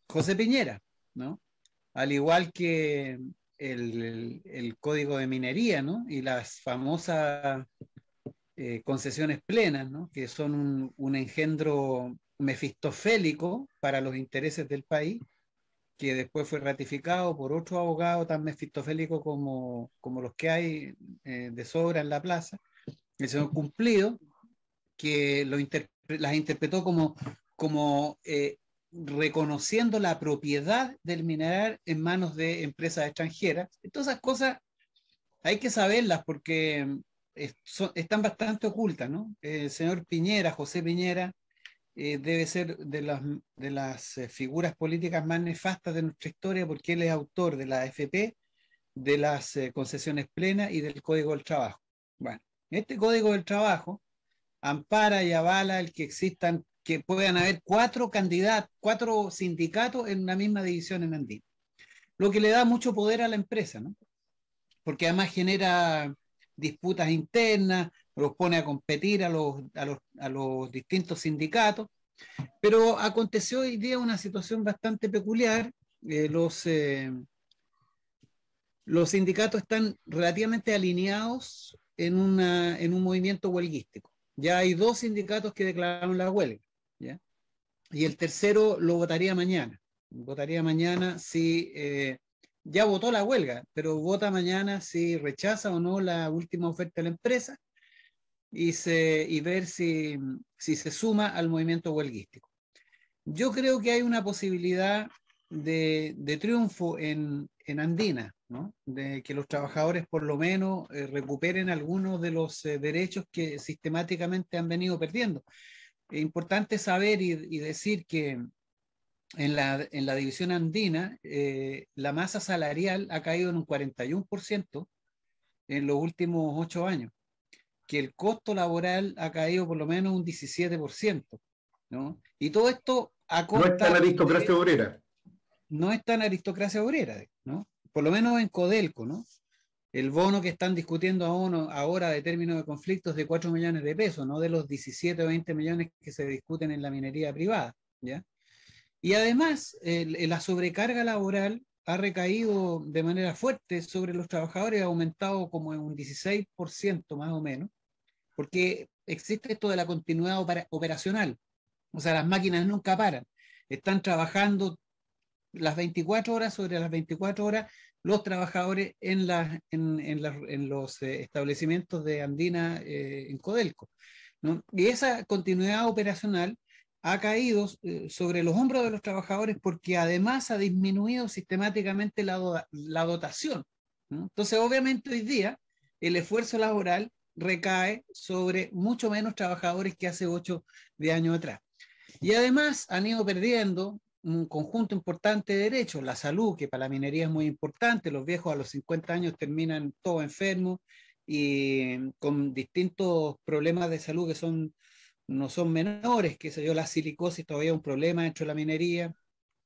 José Piñera, ¿no? Al igual que el Código de Minería, ¿no? Y las famosas concesiones plenas, ¿no? Que son un engendro mefistofélico para los intereses del país, que después fue ratificado por otro abogado tan mefistofélico como los que hay de sobra en la plaza, el señor Cumplido, que las interpretó como reconociendo la propiedad del mineral en manos de empresas extranjeras. Todas esas cosas hay que saberlas porque están bastante ocultas, ¿no? El señor Piñera, José Piñera, debe ser de las figuras políticas más nefastas de nuestra historia porque él es autor de la AFP, de las concesiones plenas y del Código del Trabajo. Bueno, este Código del Trabajo ampara y avala el que puedan haber 4 sindicatos en una misma división en Andina, lo que le da mucho poder a la empresa, ¿no? Porque además genera disputas internas, los pone a competir a los distintos sindicatos, pero aconteció hoy día una situación bastante peculiar. Los sindicatos están relativamente alineados en un movimiento huelguístico. Ya hay 2 sindicatos que declararon la huelga, ¿ya? Y el tercero lo votaría mañana. Votaría mañana si ya votó la huelga, pero vota mañana si rechaza o no la última oferta de la empresa y ver si se suma al movimiento huelguístico. Yo creo que hay una posibilidad de triunfo en Andina, ¿no? De que los trabajadores por lo menos recuperen algunos de los derechos que sistemáticamente han venido perdiendo. Es importante saber y decir que en la división andina la masa salarial ha caído en un 41% en los últimos 8 años, que el costo laboral ha caído por lo menos un 17%, ¿no? Y todo esto a costa... No está la aristocracia obrera. no es tan aristocracia obrera, ¿no? Por lo menos en Codelco, ¿no? El bono que están discutiendo ahora de términos de conflictos de 4 millones de pesos, no de los 17 o 20 millones que se discuten en la minería privada, ¿ya? Y además, la sobrecarga laboral ha recaído de manera fuerte sobre los trabajadores, ha aumentado como en un 16% más o menos, porque existe esto de la continuidad operacional. O sea, las máquinas nunca paran. Están trabajando las 24 horas sobre las 24 horas los trabajadores en los establecimientos de Andina en Codelco, ¿no? Y esa continuidad operacional ha caído sobre los hombros de los trabajadores porque además ha disminuido sistemáticamente la dotación, ¿no? Entonces, obviamente hoy día el esfuerzo laboral recae sobre mucho menos trabajadores que hace 8 años atrás. Y además han ido perdiendo un conjunto importante de derechos, la salud, que para la minería es muy importante, los viejos a los 50 años terminan todos enfermos y con distintos problemas de salud que no son menores, qué sé yo, la silicosis todavía es un problema dentro de la minería,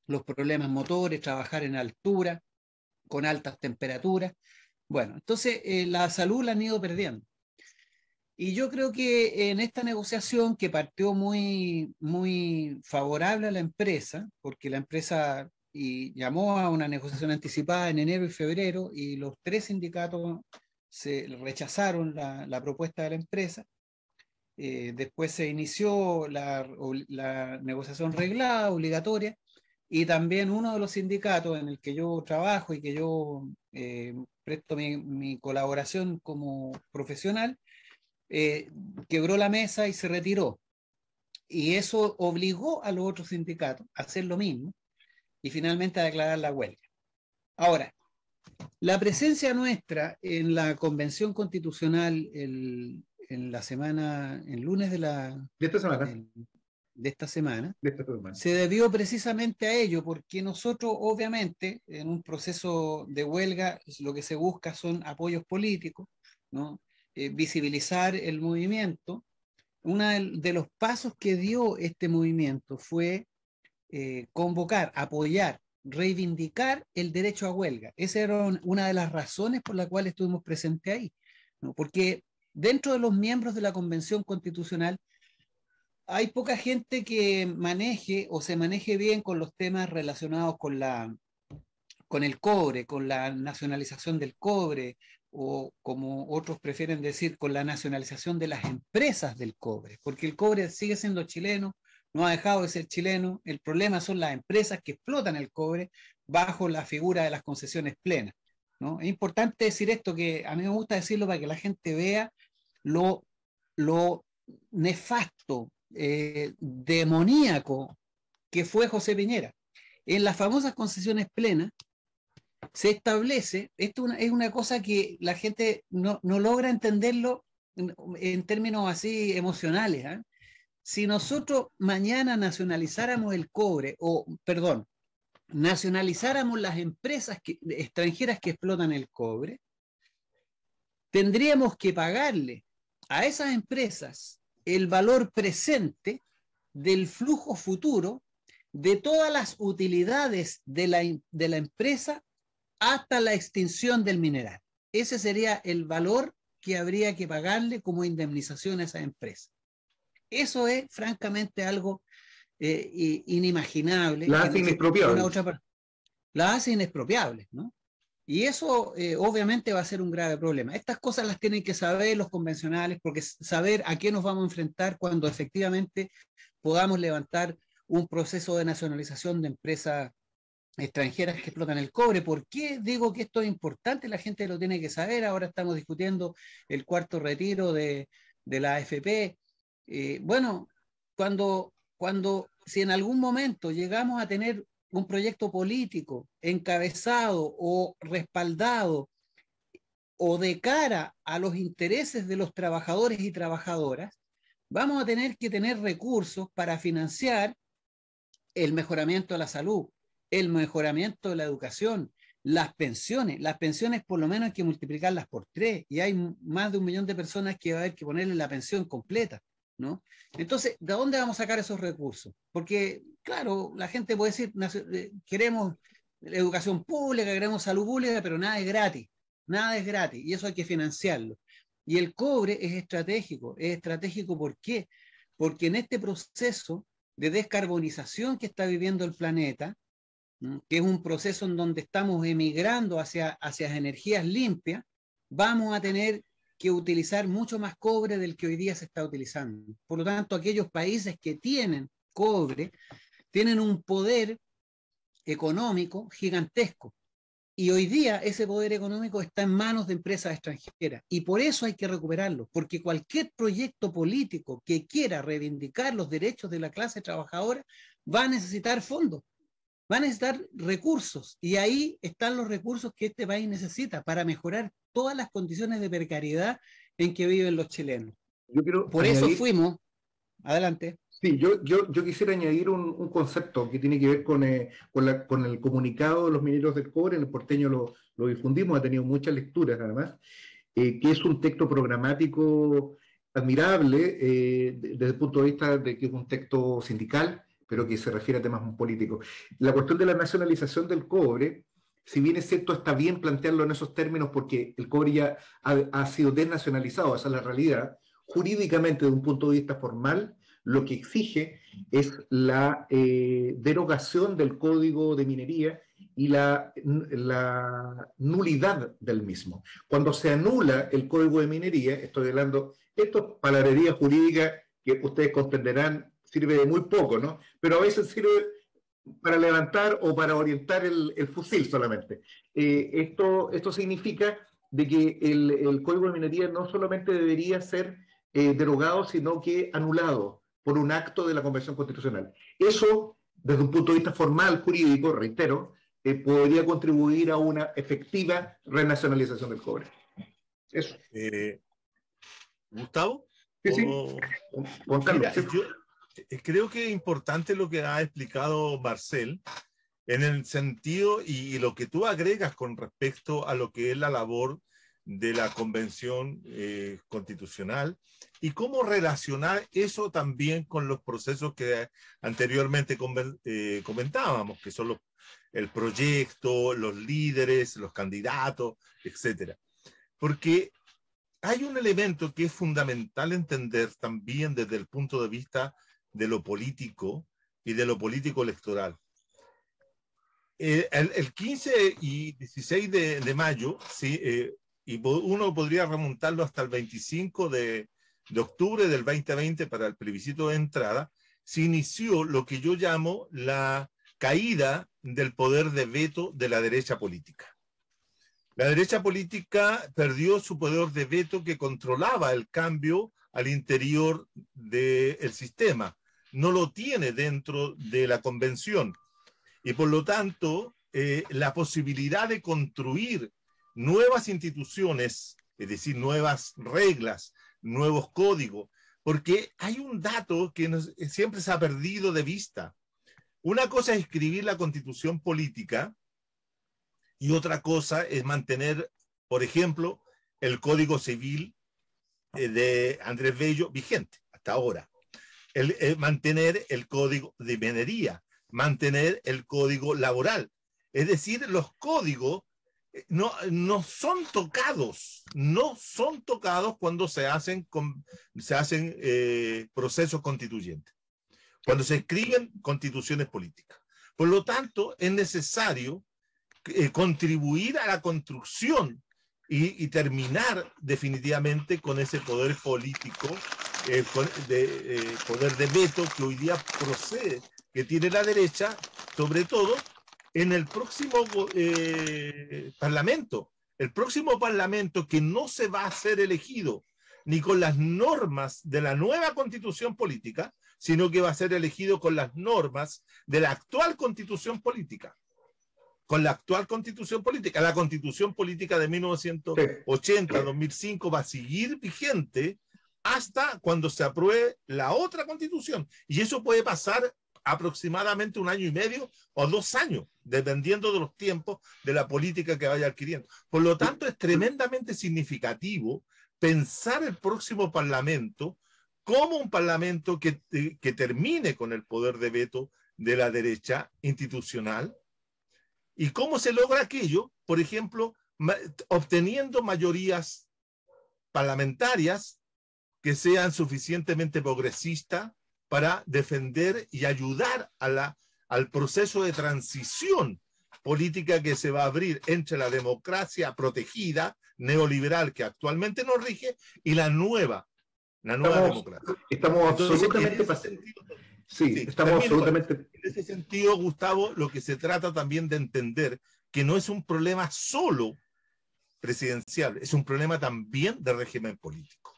los problemas motores, trabajar en altura, con altas temperaturas. Bueno, entonces la salud la han ido perdiendo. Y yo creo que en esta negociación que partió muy, muy favorable a la empresa, porque la empresa llamó a una negociación anticipada en enero y febrero y los 3 sindicatos se rechazaron la propuesta de la empresa. Después se inició la negociación reglada, obligatoria, y también uno de los sindicatos en el que yo trabajo y que yo presto mi colaboración como profesional, quebró la mesa y se retiró. Y eso obligó a los otros sindicatos a hacer lo mismo y finalmente a declarar la huelga. Ahora, la presencia nuestra en la Convención Constitucional en la semana, el lunes de esta semana, se debió precisamente a ello, porque nosotros obviamente en un proceso de huelga lo que se busca son apoyos políticos, ¿no? Visibilizar el movimiento. Uno de los pasos que dio este movimiento fue convocar, apoyar, reivindicar el derecho a huelga. Esa era una de las razones por las cuales estuvimos presentes ahí, ¿no? Porque dentro de los miembros de la Convención Constitucional hay poca gente que maneje o se maneje bien con los temas relacionados con el cobre, con la nacionalización del cobre, o como otros prefieren decir, con la nacionalización de las empresas del cobre, porque el cobre sigue siendo chileno, no ha dejado de ser chileno, el problema son las empresas que explotan el cobre bajo la figura de las concesiones plenas, ¿no? Es importante decir esto, que a mí me gusta decirlo para que la gente vea lo nefasto, demoníaco que fue José Piñera. En las famosas concesiones plenas se establece, esto es una cosa que la gente no logra entenderlo en términos así emocionales, ¿eh? Si nosotros mañana nacionalizáramos el cobre, nacionalizáramos las empresas extranjeras que explotan el cobre, tendríamos que pagarle a esas empresas el valor presente del flujo futuro de todas las utilidades de la empresa hasta la extinción del mineral. Ese sería el valor que habría que pagarle como indemnización a esa empresa. Eso es francamente algo inimaginable. La hace inexpropiable. La hace inexpropiable, ¿no? Y eso obviamente va a ser un grave problema. Estas cosas las tienen que saber los convencionales, porque saber a qué nos vamos a enfrentar cuando efectivamente podamos levantar un proceso de nacionalización de empresas extranjeras que explotan el cobre. ¿Por qué digo que esto es importante? La gente lo tiene que saber. Ahora estamos discutiendo el 4º retiro de la AFP. Bueno, si en algún momento llegamos a tener un proyecto político encabezado o respaldado o de cara a los intereses de los trabajadores y trabajadoras, vamos a tener que tener recursos para financiar el mejoramiento de la salud, el mejoramiento de la educación, las pensiones. Las pensiones por lo menos hay que multiplicarlas por 3 y hay más de 1 millón de personas que va a haber que ponerle la pensión completa, ¿no? Entonces, ¿de dónde vamos a sacar esos recursos? Porque, claro, la gente puede decir, queremos educación pública, queremos salud pública, pero nada es gratis. Nada es gratis y eso hay que financiarlo. Y el cobre es estratégico. ¿Es estratégico por qué? Porque en este proceso de descarbonización que está viviendo el planeta, ¿no?, que es un proceso en donde estamos emigrando hacia energías limpias, vamos a tener que utilizar mucho más cobre del que hoy día se está utilizando. Por lo tanto, aquellos países que tienen cobre tienen un poder económico gigantesco. Y hoy día ese poder económico está en manos de empresas extranjeras. Y por eso hay que recuperarlo, porque cualquier proyecto político que quiera reivindicar los derechos de la clase trabajadora va a necesitar fondos, va a necesitar recursos. Y ahí están los recursos que este país necesita para mejorar todas las condiciones de precariedad en que viven los chilenos. Por eso fuimos, adelante. Sí, yo quisiera añadir un concepto que tiene que ver con el comunicado de los mineros del cobre. En el Porteño lo difundimos, ha tenido muchas lecturas además, que es un texto programático admirable desde el punto de vista de que es un texto sindical, pero que se refiere a temas políticos. La cuestión de la nacionalización del cobre, si bien es cierto, está bien plantearlo en esos términos porque el cobre ya ha sido desnacionalizado, esa es la realidad, jurídicamente de un punto de vista formal, lo que exige es la derogación del Código de Minería y la nulidad del mismo. Cuando se anula el Código de Minería, estoy hablando, esto es palabrería jurídica que ustedes comprenderán, sirve de muy poco, ¿no? Pero a veces sirve para levantar o para orientar el fusil solamente. Esto significa de que el Código de Minería no solamente debería ser derogado, sino que anulado por un acto de la Convención Constitucional. Eso, desde un punto de vista formal, jurídico, reitero, podría contribuir a una efectiva renacionalización del cobre. Eso. ¿Gustavo? Sí, sí. Juan Carlos. Mira, yo creo que es importante lo que ha explicado Marcel, en el sentido y lo que tú agregas con respecto a lo que es la labor de la Convención Constitucional y cómo relacionar eso también con los procesos que anteriormente comentábamos, que son el proyecto, los líderes, los candidatos, etc. Porque hay un elemento que es fundamental entender también desde el punto de vista de lo político y de lo político electoral. El 15 y 16 de mayo, ¿sí? Y uno podría remontarlo hasta el 25 de octubre del 2020 para el plebiscito de entrada, se inició lo que yo llamo la caída del poder de veto de la derecha política. La derecha política perdió su poder de veto que controlaba el cambio al interior del sistema. No lo tiene dentro de la convención. Y por lo tanto, la posibilidad de construir nuevas instituciones, es decir, nuevas reglas, nuevos códigos, porque hay un dato que siempre se ha perdido de vista. Una cosa es escribir la constitución política y otra cosa es mantener, por ejemplo, el Código Civil de Andrés Bello vigente hasta ahora. Mantener el Código de Minería, mantener el Código Laboral. Es decir, los códigos no son tocados cuando se hacen procesos constituyentes, cuando se escriben constituciones políticas. Por lo tanto, es necesario contribuir a la construcción y terminar definitivamente con ese poder político, poder de veto que hoy día procede, que tiene la derecha, sobre todo en el próximo Parlamento. El próximo Parlamento que no se va a ser elegido ni con las normas de la nueva Constitución política, sino que va a ser elegido con las normas de la actual Constitución política. Con la actual Constitución política. La Constitución política de 1980-2005 va a seguir vigente hasta cuando se apruebe la otra Constitución. Y eso puede pasar aproximadamente 1 año y medio o 2 años, dependiendo de los tiempos de la política que vaya adquiriendo. Por lo tanto, es tremendamente significativo pensar el próximo Parlamento como un Parlamento que termine con el poder de veto de la derecha institucional ¿Y cómo se logra aquello? Por ejemplo, obteniendo mayorías parlamentarias que sean suficientemente progresistas para defender y ayudar al proceso de transición política que se va a abrir entre la democracia protegida, neoliberal, que actualmente nos rige, y la nueva democracia. Estamos absolutamente En ese sentido, Gustavo, lo que se trata también de entender que no es un problema solo presidencial, es un problema también de régimen político.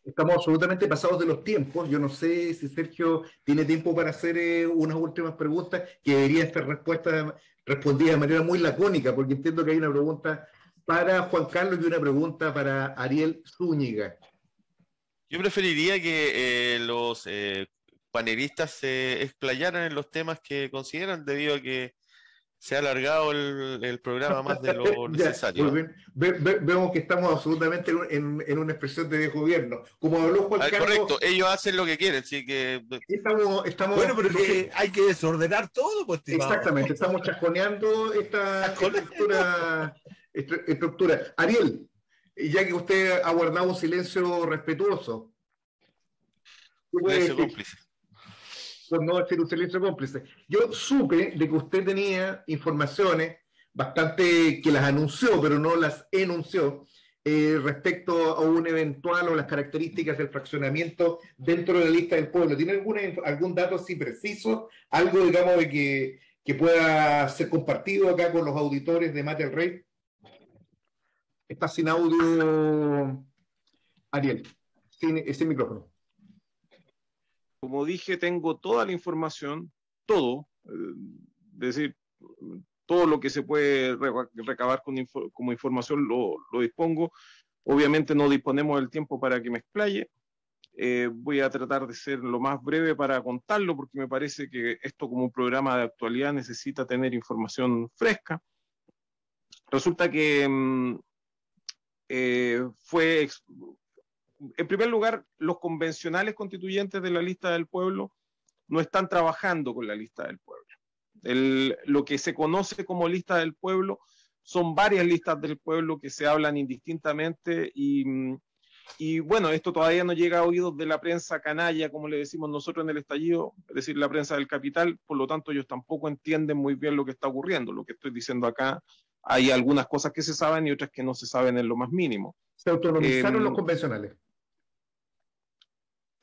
Estamos absolutamente pasados de los tiempos. Yo no sé si Sergio tiene tiempo para hacer unas últimas preguntas que debería estar respondida de manera muy lacónica, porque entiendo que hay una pregunta para Juan Carlos y una pregunta para Ariel Zúñiga. Yo preferiría que los panelistas se explayaran en los temas que consideran, debido a que se ha alargado el programa más de lo necesario. Ya, vemos que estamos absolutamente en una expresión de desgobierno. Como habló Juan Carlos... Correcto, ellos hacen lo que quieren, así que... Estamos bueno, pero hay que desordenar todo, pues, estimado. Exactamente, estamos chasconeando esta estructura. Ariel, ya que usted ha guardado un silencio respetuoso. Silencio cómplice. Por no decir un silencio cómplice. Yo supe de que usted tenía informaciones bastante que las anunció, pero no las enunció, respecto a un eventual o las características del fraccionamiento dentro de la lista del pueblo. ¿Tiene algún dato así preciso? Algo, digamos, de que pueda ser compartido acá con los auditores de Mate el Rey. Está sin audio, Ariel, sin micrófono. Como dije, tengo toda la información, todo, es decir, todo lo que se puede recabar como información lo dispongo. Obviamente no disponemos del tiempo para que me explaye. Voy a tratar de ser lo más breve para contarlo, porque me parece que esto, como un programa de actualidad, necesita tener información fresca. Resulta que en primer lugar, los convencionales constituyentes de la lista del pueblo no están trabajando con la lista del pueblo. Lo que se conoce como lista del pueblo son varias listas del pueblo que se hablan indistintamente y bueno, esto todavía no llega a oídos de la prensa canalla, como le decimos nosotros en el estallido, es decir, la prensa del capital. Por lo tanto, ellos tampoco entienden muy bien lo que está ocurriendo. Lo que estoy diciendo acá, hay algunas cosas que se saben y otras que no se saben en lo más mínimo. ¿Se autonomizaron los convencionales?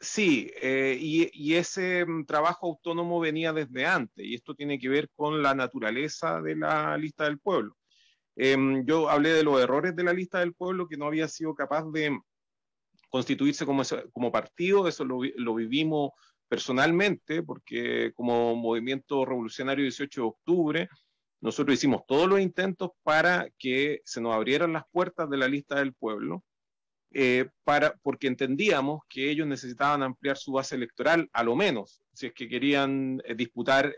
Sí, y ese trabajo autónomo venía desde antes, y esto tiene que ver con la naturaleza de la lista del pueblo. Yo hablé de los errores de la lista del pueblo, que no había sido capaz de constituirse como partido. Eso lo vivimos personalmente, porque como Movimiento Revolucionario 18 de octubre, nosotros hicimos todos los intentos para que se nos abrieran las puertas de la lista del pueblo, porque entendíamos que ellos necesitaban ampliar su base electoral, a lo menos, si es que querían disputar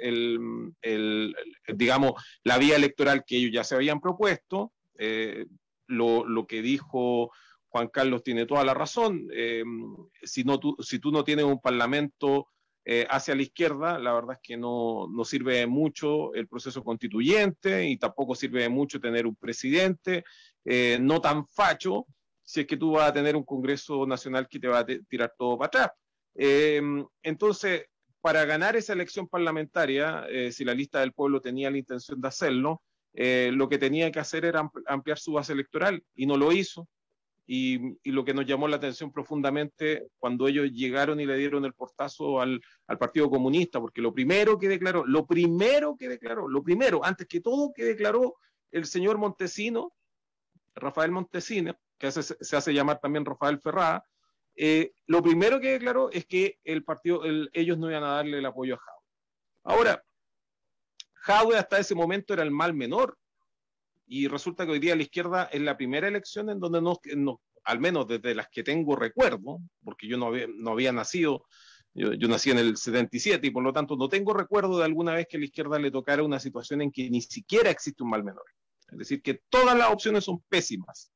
digamos, la vía electoral que ellos ya se habían propuesto. Lo que dijo Juan Carlos tiene toda la razón. Si tú no tienes un parlamento hacia la izquierda, la verdad es que no sirve de mucho el proceso constituyente, y tampoco sirve de mucho tener un presidente no tan facho, si es que tú vas a tener un Congreso Nacional que te va a tirar todo para atrás. Entonces, para ganar esa elección parlamentaria, si la lista del pueblo tenía la intención de hacerlo, lo que tenía que hacer era ampliar su base electoral, y no lo hizo. Y lo que nos llamó la atención profundamente cuando ellos llegaron y le dieron el portazo al Partido Comunista, porque lo primero, antes que todo, que declaró el señor Montesino, Rafael Montesino, que se hace llamar también Rafael Ferrada, lo primero que declaró es que ellos no iban a darle el apoyo a Jadwe. Ahora, Jadwe hasta ese momento era el mal menor, y resulta que hoy día la izquierda es la primera elección en donde al menos desde las que tengo recuerdo, porque yo no había nacido, yo nací en el 77, y por lo tanto no tengo recuerdo de alguna vez que a la izquierda le tocara una situación en que ni siquiera existe un mal menor. Es decir, que todas las opciones son pésimas,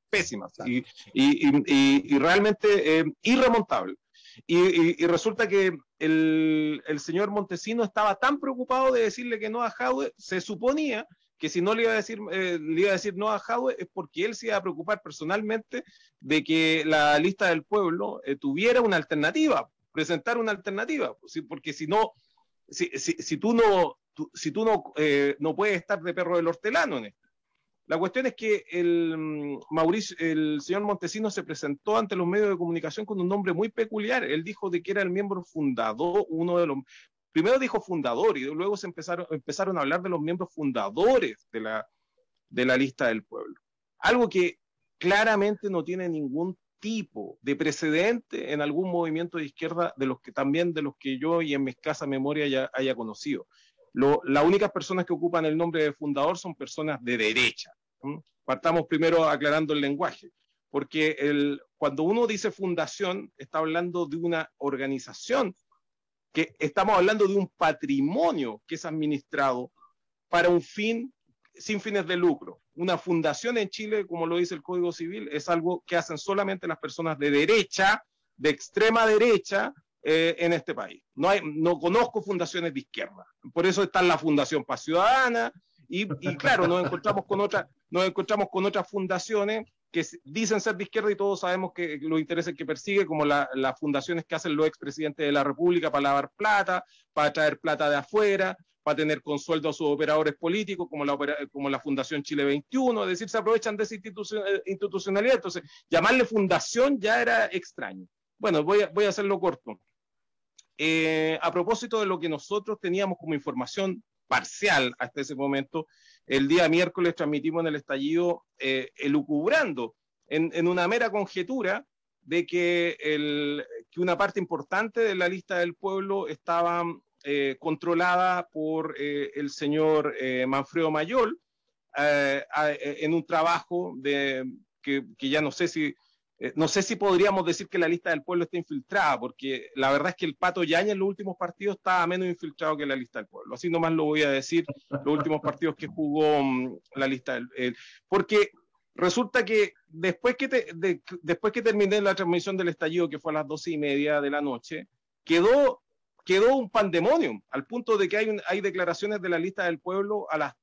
y realmente irremontables. Y resulta que el señor Montesino estaba tan preocupado de decirle que no a Jadwe, se suponía que si no le iba a decir no a Jadwe es porque él se iba a preocupar personalmente de que la lista del pueblo tuviera una alternativa, presentar una alternativa, porque si no, si tú no puedes estar de perro del hortelano en esto. La cuestión es que el señor Montesinos se presentó ante los medios de comunicación con un nombre muy peculiar. Él dijo de que era el miembro fundador, primero dijo fundador y luego empezaron a hablar de los miembros fundadores de la lista del pueblo. Algo que claramente no tiene ningún tipo de precedente en algún movimiento de izquierda de los que yo y en mi escasa memoria haya conocido. Las únicas personas que ocupan el nombre de fundador son personas de derecha. Partamos primero aclarando el lenguaje, porque cuando uno dice fundación, está hablando de una organización, que estamos hablando de un patrimonio que es administrado para un fin sin fines de lucro. Una fundación en Chile, como lo dice el Código Civil, es algo que hacen solamente las personas de derecha, de extrema derecha, en este país. No conozco fundaciones de izquierda. Por eso está la Fundación Paz Ciudadana, y claro, nos encontramos con otras fundaciones que dicen ser de izquierda y todos sabemos que los intereses que persigue, como las fundaciones que hacen los expresidentes de la República para lavar plata, para traer plata de afuera, para tener con sueldo a sus operadores políticos, como la Fundación Chile 21, es decir, se aprovechan de esa institucionalidad. Entonces, llamarle fundación ya era extraño. Bueno, voy a hacerlo corto. A propósito de lo que nosotros teníamos como información parcial hasta ese momento, el día miércoles transmitimos en el estallido elucubrando en una mera conjetura de que una parte importante de la lista del pueblo estaba controlada por el señor Manfredo Mayol en un trabajo que ya no sé si podríamos decir que la lista del pueblo está infiltrada, porque la verdad es que el Pato Yañez en los últimos partidos estaba menos infiltrado que la lista del pueblo. Así nomás lo voy a decir, los últimos partidos que jugó la lista del porque resulta que después que terminé la transmisión del estallido, que fue a las 12:30 de la noche, quedó un pandemonium, al punto de que hay declaraciones de la lista del pueblo a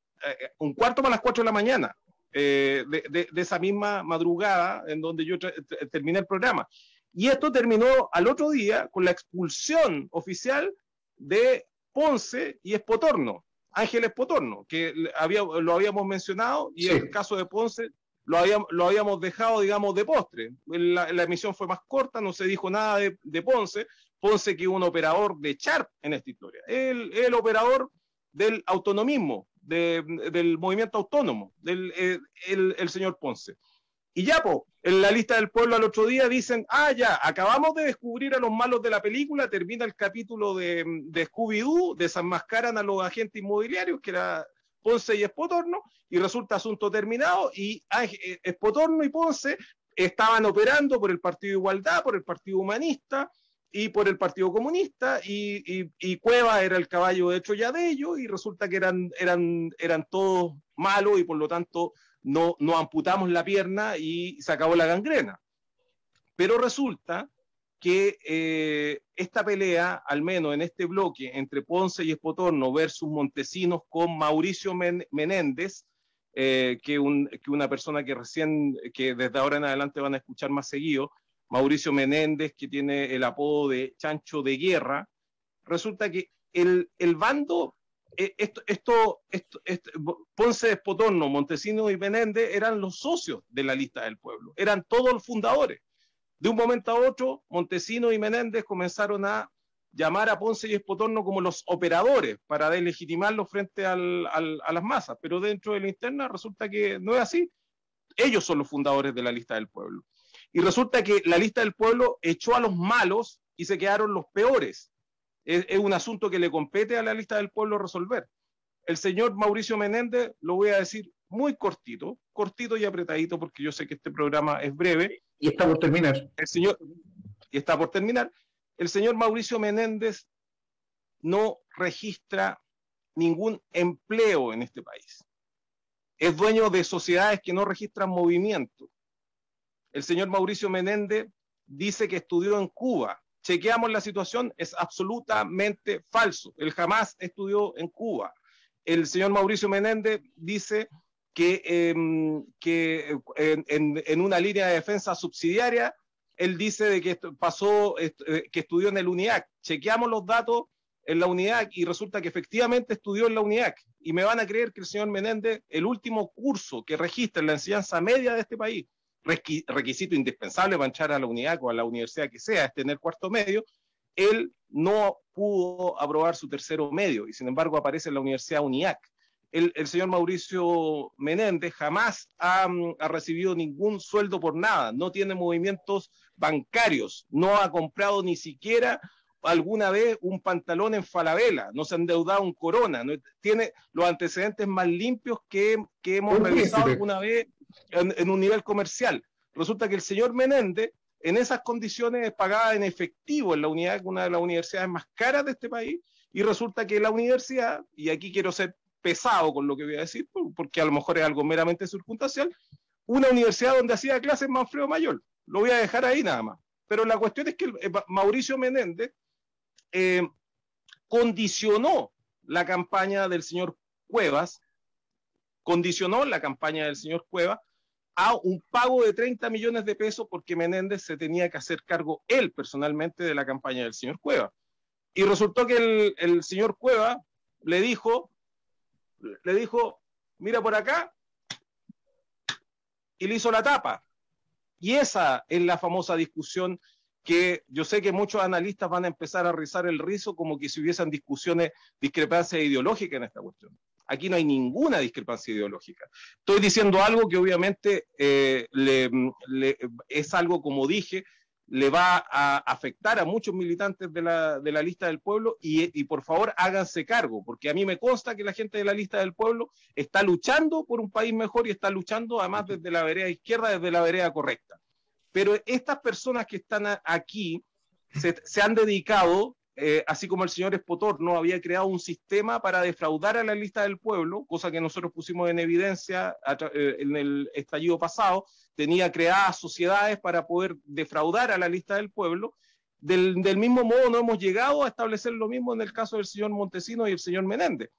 un cuarto para las 4 de la mañana. De esa misma madrugada en donde yo terminé el programa. Y esto terminó al otro día con la expulsión oficial de Ponce y Espotorno, Ángel Espotorno, que lo habíamos mencionado, y sí. El caso de Ponce lo habíamos dejado, digamos, de postre. La emisión fue más corta, no se dijo nada de Ponce. Ponce, que es un operador de Sharp en esta historia, el operador del autonomismo, del movimiento autónomo, el señor Ponce. Y ya, en la lista del pueblo al otro día dicen, ya, acabamos de descubrir a los malos de la película, termina el capítulo de Scooby-Doo, desenmascaran a los agentes inmobiliarios, que era Ponce y Espotorno, y resulta asunto terminado, y Espotorno y Ponce estaban operando por el Partido de Igualdad, por el Partido Humanista, y por el Partido Comunista, y Cueva era el caballo de Troya de ellos, y resulta que eran todos malos, y por lo tanto no amputamos la pierna y se acabó la gangrena. Pero resulta que esta pelea, al menos en este bloque, entre Ponce y Espotorno versus Montesinos con Mauricio Menéndez, que una persona que desde ahora en adelante van a escuchar más seguido, Mauricio Menéndez, que tiene el apodo de Chancho de Guerra. Resulta que el bando, Ponce, Espotorno, Montesinos y Menéndez eran los socios de la lista del pueblo, eran todos los fundadores. De un momento a otro, Montesinos y Menéndez comenzaron a llamar a Ponce y Espotorno como los operadores para deslegitimarlos frente a las masas, pero dentro de la interna resulta que no es así. Ellos son los fundadores de la lista del pueblo. Y resulta que la lista del pueblo echó a los malos y se quedaron los peores. Es un asunto que le compete a la lista del pueblo resolver. El señor Mauricio Menéndez, lo voy a decir muy cortito y apretadito, porque yo sé que este programa es breve. Y está por terminar. El señor Mauricio Menéndez no registra ningún empleo en este país. Es dueño de sociedades que no registran movimiento. El señor Mauricio Menéndez dice que estudió en Cuba. Chequeamos la situación, es absolutamente falso. Él jamás estudió en Cuba. el señor Mauricio Menéndez dice que en una línea de defensa subsidiaria, él dice de que que estudió en el UNIAC. Chequeamos los datos en la UNIAC y resulta que efectivamente estudió en la UNIAC. Y me van a creer que el señor Menéndez, el último curso que registra en la enseñanza media de este país, requisito indispensable para entrar a la UNIAC o a la universidad que sea, es tener cuarto medio, él no pudo aprobar su tercero medio y sin embargo aparece en la Universidad UNIAC. El señor Mauricio Menéndez jamás ha recibido ningún sueldo por nada, no tiene movimientos bancarios, no ha comprado ni siquiera alguna vez un pantalón en Falabella, no se ha endeudado un Corona, no, tiene los antecedentes más limpios que hemos revisado alguna vez en un nivel comercial. Resulta que el señor Menéndez en esas condiciones pagaba en efectivo en la UNIAC, una de las universidades más caras de este país, y resulta que la universidad, y aquí quiero ser pesado con lo que voy a decir, porque a lo mejor es algo meramente circunstancial, una universidad donde hacía clases Manfredo Mayor. Lo voy a dejar ahí nada más. Pero la cuestión es que Mauricio Menéndez condicionó la campaña del señor Cuevas, a un pago de 30 millones de pesos porque Menéndez se tenía que hacer cargo él personalmente de la campaña del señor Cuevas. Y resultó que el señor Cuevas le dijo, mira por acá, y le hizo la tapa. Y esa es la famosa discusión que yo sé que muchos analistas van a empezar a rizar el rizo como que si hubiesen discrepancias ideológicas en esta cuestión. Aquí no hay ninguna discrepancia ideológica. Estoy diciendo algo que obviamente es algo, como dije, le va a afectar a muchos militantes de la lista del pueblo y por favor háganse cargo, porque a mí me consta que la gente de la lista del pueblo está luchando por un país mejor y está luchando además desde la vereda izquierda, desde la vereda correcta. Pero estas personas que están aquí se han dedicado, así como el señor Espotorno había creado un sistema para defraudar a la lista del pueblo, cosa que nosotros pusimos en evidencia en el estallido pasado, tenía creadas sociedades para poder defraudar a la lista del pueblo. Del mismo modo no hemos llegado a establecer lo mismo en el caso del señor Montesinos y el señor Menéndez.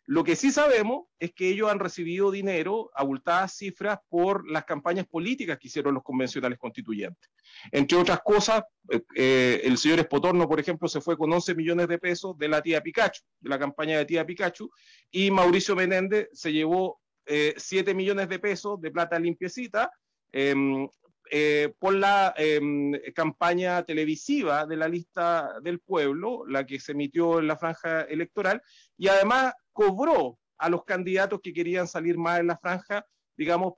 Lo que sí sabemos es que ellos han recibido dinero, abultadas cifras, por las campañas políticas que hicieron los convencionales constituyentes. Entre otras cosas, el señor Espotorno, por ejemplo, se fue con 11 millones de pesos de la tía Pikachu, de la campaña de tía Pikachu, y Mauricio Menéndez se llevó 7 millones de pesos de plata limpiecita por la campaña televisiva de la lista del pueblo, la que se emitió en la franja electoral, y además cobró a los candidatos que querían salir más en la franja, digamos,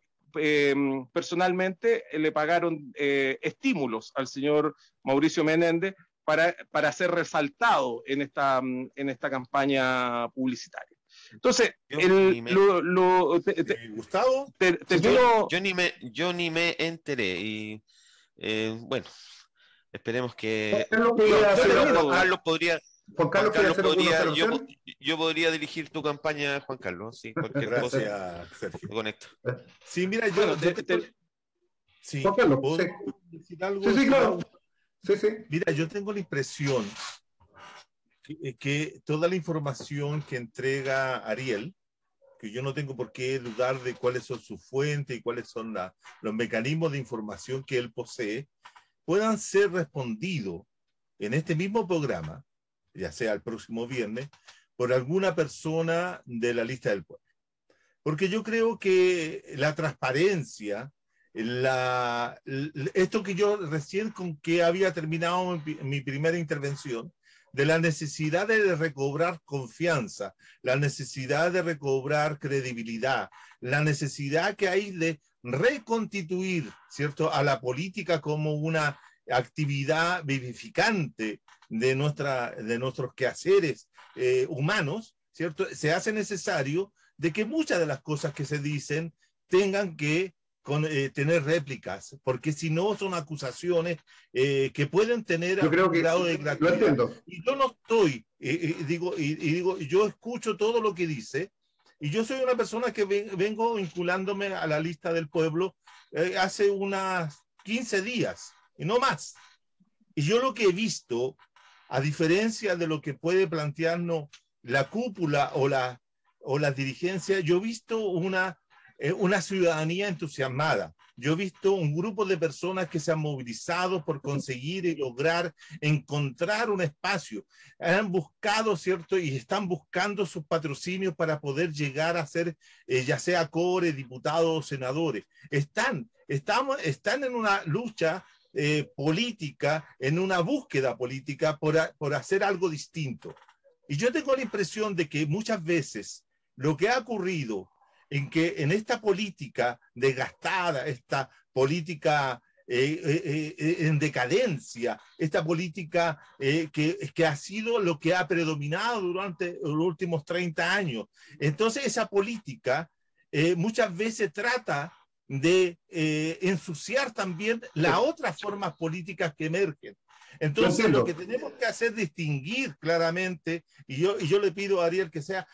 personalmente le pagaron estímulos al señor Mauricio Menéndez para ser resaltado en esta campaña publicitaria. Entonces, Gustavo, yo ni me enteré y bueno, esperemos que Carlos podría. Juan Carlos, yo podría dirigir tu campaña, Juan Carlos. Sí, cualquier gracias, cosa. Sergio. Conecto. Sí, mira, yo. Sí, Juan Carlos, ¿puedo sí. decir algo? Sí, claro. Sí. Mira, yo tengo la impresión que toda la información que entrega Ariel, que yo no tengo por qué dudar de cuáles son sus fuentes y cuáles son los mecanismos de información que él posee, puedan ser respondidos en este mismo programa, ya sea el próximo viernes, por alguna persona de la lista del pueblo. Porque yo creo que la transparencia, esto que yo recién con que había terminado mi primera intervención, de la necesidad de recobrar confianza, la necesidad de recobrar credibilidad, la necesidad que hay de reconstituir, ¿cierto?, a la política como una actividad vivificante de nuestros quehaceres humanos, ¿cierto? Se hace necesario de que muchas de las cosas que se dicen tengan que tener réplicas, porque si no son acusaciones que pueden tener algún grado de gratuidad. Y yo no estoy, digo, yo escucho todo lo que dice, y yo soy una persona que vengo vinculándome a la lista del pueblo hace unas 15 días, y no más. Y yo lo que he visto, a diferencia de lo que puede plantearnos la cúpula o o las dirigencias, yo he visto una ciudadanía entusiasmada. Yo he visto un grupo de personas que se han movilizado por conseguir y lograr encontrar un espacio. Han buscado, ¿cierto? Y están buscando sus patrocinios para poder llegar a ser, ya sea core, diputados o senadores. Están en una lucha política, en una búsqueda política por hacer algo distinto. Y yo tengo la impresión de que muchas veces lo que ha ocurrido en esta política desgastada, esta política en decadencia, esta política que ha sido lo que ha predominado durante los últimos 30 años. Entonces esa política muchas veces trata de ensuciar también las otras formas políticas que emergen. Entonces lo que tenemos que hacer es distinguir claramente, y yo le pido a Ariel que sea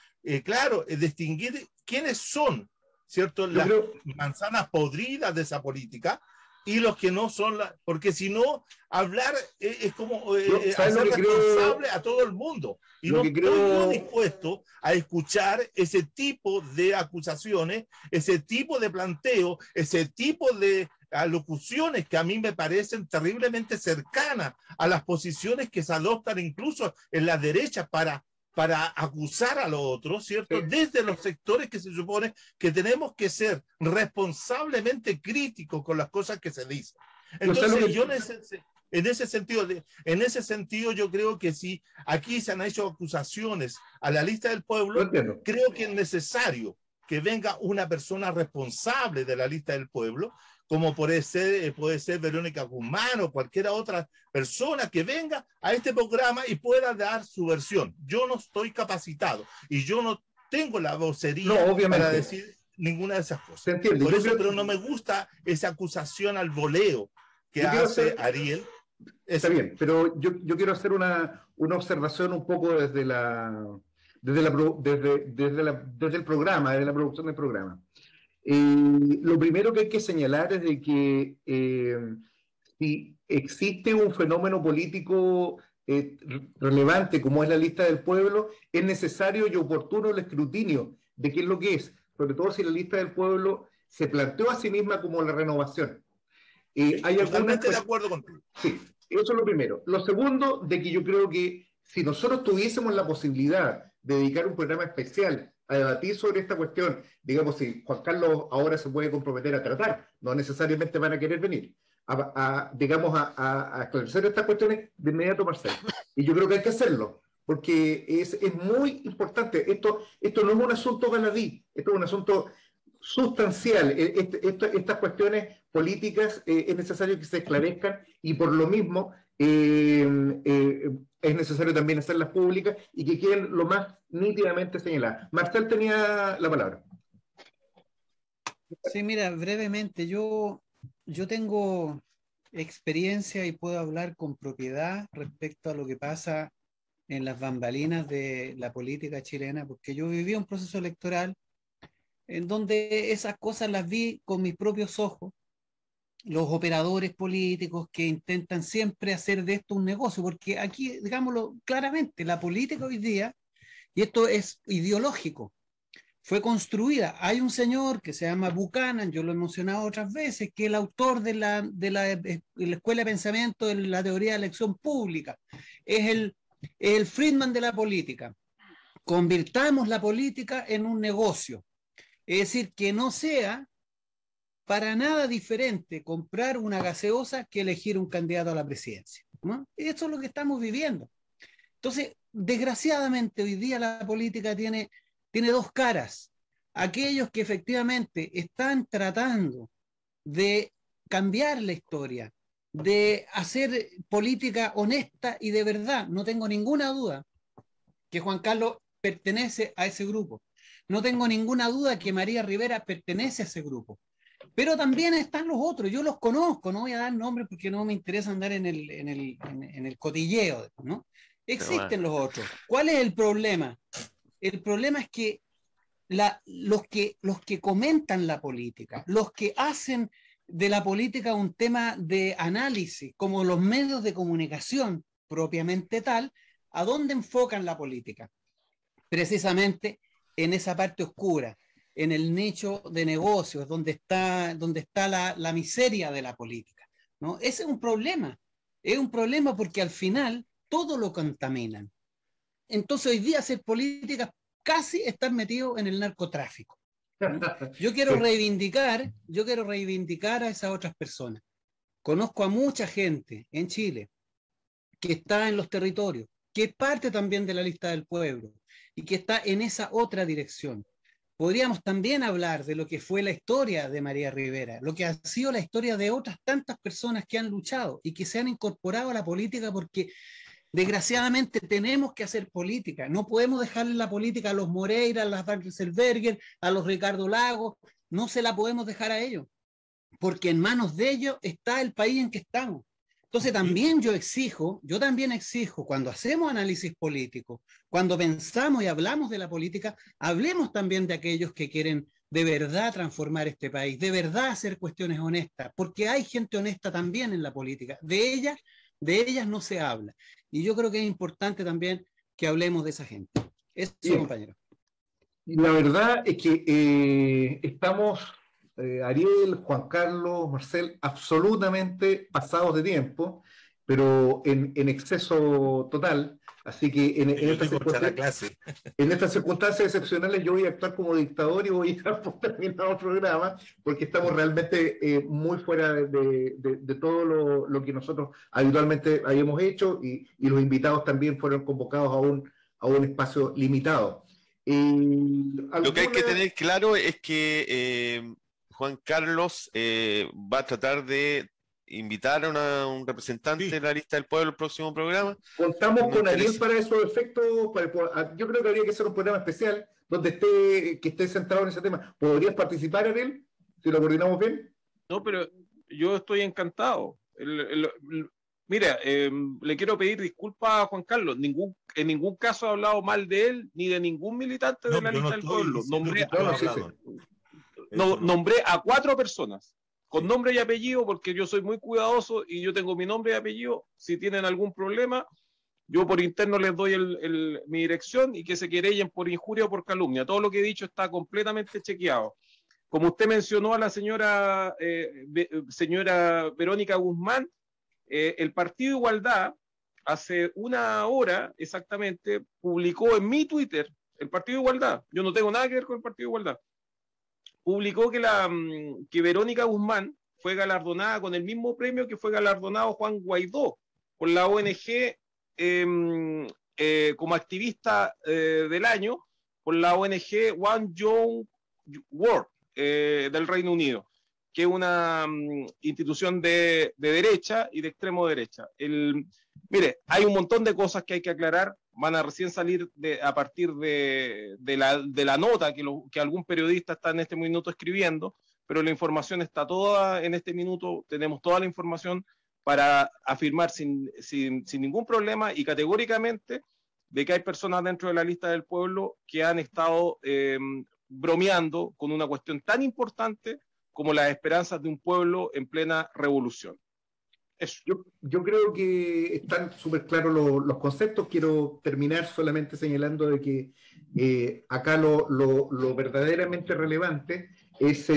claro, distinguir quiénes son, ¿cierto? Las manzanas podridas de esa política y los que no son, porque si no, hablar es como hacer responsable a todo el mundo. Y no estoy dispuesto a escuchar ese tipo de acusaciones, ese tipo de planteo, ese tipo de alocuciones que a mí me parecen terriblemente cercanas a las posiciones que se adoptan incluso en la derecha para acusar a los otros, ¿cierto? Desde los sectores que se supone que tenemos que ser responsablemente críticos con las cosas que se dicen. Entonces, yo en ese sentido yo creo que si aquí se han hecho acusaciones a la lista del pueblo, creo que es necesario que venga una persona responsable de la lista del pueblo, como puede ser Verónica Guzmán o cualquier otra persona que venga a este programa y pueda dar su versión. Yo no estoy capacitado y yo no tengo la vocería para decir ninguna de esas cosas. Se entiende. Por eso, pero no me gusta esa acusación al voleo que hace Ariel. Está bien, pero yo quiero hacer una observación un poco desde el programa, desde la producción del programa. Lo primero que hay que señalar es de que si existe un fenómeno político relevante como es la lista del pueblo, es necesario y oportuno el escrutinio de qué es lo que es, sobre todo si la lista del pueblo se planteó a sí misma como la renovación. Hay totalmente de acuerdo contigo. Sí, eso es lo primero. Lo segundo, de que yo creo que si nosotros tuviésemos la posibilidad de dedicar un programa especial a debatir sobre esta cuestión, digamos, si Juan Carlos ahora se puede comprometer a tratar, no necesariamente van a querer venir, a esclarecer estas cuestiones de inmediato, Marcelo. Y yo creo que hay que hacerlo, porque es muy importante. Esto no es un asunto baladí, esto es un asunto sustancial. Estas cuestiones políticas es necesario que se esclarezcan y por lo mismo es necesario también hacerlas públicas y que queden lo más nítidamente señaladas. Marcel tenía la palabra. Sí, mira, brevemente, yo tengo experiencia y puedo hablar con propiedad respecto a lo que pasa en las bambalinas de la política chilena, porque yo viví un proceso electoral en donde esas cosas las vi con mis propios ojos. Los operadores políticos que intentan siempre hacer de esto un negocio, porque aquí, digámoslo claramente, la política hoy día, y esto es ideológico, fue construida. Hay un señor que se llama Buchanan, yo lo he mencionado otras veces, que es el autor de la Escuela de Pensamiento de la Teoría de la Elección Pública. Es el Friedman de la política. Convirtamos la política en un negocio. Es decir, que no sea para nada diferente comprar una gaseosa que elegir un candidato a la presidencia, ¿no? Eso es lo que estamos viviendo. Entonces, desgraciadamente, hoy día la política tiene dos caras. Aquellos que efectivamente están tratando de cambiar la historia, de hacer política honesta y de verdad. No tengo ninguna duda que Juan Carlos pertenece a ese grupo. No tengo ninguna duda que María Rivera pertenece a ese grupo. Pero también están los otros, yo los conozco, no voy a dar nombres porque no me interesa andar en el cotilleo, ¿no? Existen los otros. ¿Cuál es el problema? El problema es que los que comentan la política, los que hacen de la política un tema de análisis, como los medios de comunicación propiamente tal, ¿a dónde enfocan la política? Precisamente en esa parte oscura, en el nicho de negocios, donde está la miseria de la política, ¿no? Ese es un problema porque al final todo lo contaminan. Entonces hoy día hacer política casi estar metido en el narcotráfico. Yo quiero reivindicar a esas otras personas. Conozco a mucha gente en Chile que está en los territorios, que es parte también de la lista del pueblo y que está en esa otra dirección. Podríamos también hablar de lo que fue la historia de María Rivera, lo que ha sido la historia de otras tantas personas que han luchado y que se han incorporado a la política porque desgraciadamente tenemos que hacer política. No podemos dejarle la política a los Moreira, a las Wackelselberger, a los Ricardo Lagos. No se la podemos dejar a ellos, porque en manos de ellos está el país en que estamos. Entonces yo también exijo, cuando hacemos análisis político, cuando pensamos y hablamos de la política, hablemos también de aquellos que quieren de verdad transformar este país, de verdad hacer cuestiones honestas, porque hay gente honesta también en la política. De ellas no se habla. Y yo creo que es importante también que hablemos de esa gente. Eso, compañero. La verdad es que estamos, Ariel, Juan Carlos, Marcel, absolutamente pasados de tiempo, pero en exceso total. Así que en estas circunstancias excepcionales yo voy a actuar como dictador y voy a dar por terminado el programa, porque estamos realmente muy fuera de todo lo que nosotros habitualmente habíamos hecho, y los invitados también fueron convocados a un espacio limitado. Lo que hay que tener claro es que Juan Carlos va a tratar de invitar a un representante de la lista del pueblo al próximo programa. Contamos con Ariel para esos efectos. Yo creo que habría que hacer un programa especial que esté centrado en ese tema. ¿Podrías participar, Ariel? Si lo coordinamos bien. No, pero yo estoy encantado. Mira, le quiero pedir disculpas a Juan Carlos. En ningún caso he hablado mal de él ni de ningún militante de la lista del pueblo. Nombré a 4 personas con nombre y apellido, porque yo soy muy cuidadoso y yo tengo mi nombre y apellido. Si tienen algún problema, yo por interno les doy mi dirección y que se querellen por injuria o por calumnia. Todo lo que he dicho está completamente chequeado. Como usted mencionó a la señora Verónica Guzmán, el Partido Igualdad hace una hora exactamente publicó en mi Twitter, el Partido Igualdad, yo no tengo nada que ver con el Partido Igualdad, publicó que Verónica Guzmán fue galardonada con el mismo premio que fue galardonado Juan Guaidó por la ONG como activista del año, por la ONG One Young World del Reino Unido, que es una institución de derecha y de extremo derecha. Mire, hay un montón de cosas que hay que aclarar, van a recién salir a partir de la nota que algún periodista está en este minuto escribiendo, pero la información está toda en este minuto, tenemos toda la información para afirmar sin ningún problema y categóricamente de que hay personas dentro de la lista del pueblo que han estado bromeando con una cuestión tan importante como las esperanzas de un pueblo en plena revolución. Yo creo que están súper claros los conceptos. Quiero terminar solamente señalando de que acá lo verdaderamente relevante es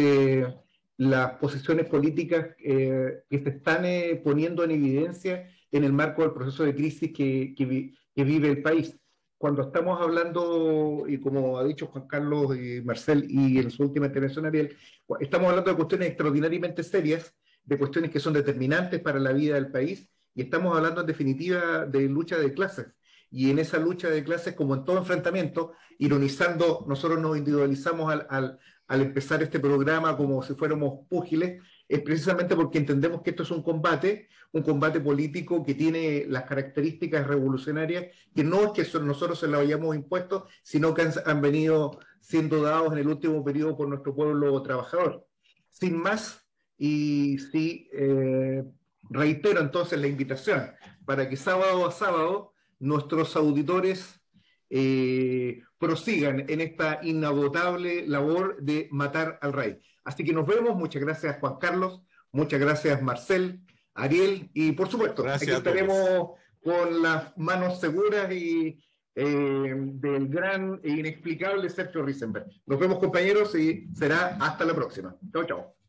las posiciones políticas que se están poniendo en evidencia en el marco del proceso de crisis que vive el país. Cuando estamos hablando, y como ha dicho Juan Carlos y Marcel, y en su última intervención Ariel, estamos hablando de cuestiones extraordinariamente serias, de cuestiones que son determinantes para la vida del país, y estamos hablando en definitiva de lucha de clases. Y en esa lucha de clases, como en todo enfrentamiento, ironizando, nosotros nos individualizamos al empezar este programa como si fuéramos púgiles, es precisamente porque entendemos que esto es un combate político que tiene las características revolucionarias, que no es que nosotros se las hayamos impuesto, sino que han venido siendo dados en el último periodo por nuestro pueblo trabajador. Sin más, y sí, reitero entonces la invitación para que sábado a sábado nuestros auditores prosigan en esta inagotable labor de matar al rey. Así que nos vemos. Muchas gracias, Juan Carlos. Muchas gracias, Marcel, Ariel, y por supuesto, aquí estaremos con las manos seguras y del gran e inexplicable Sergio Risenberg. Nos vemos, compañeros, y será hasta la próxima. Chao, chao.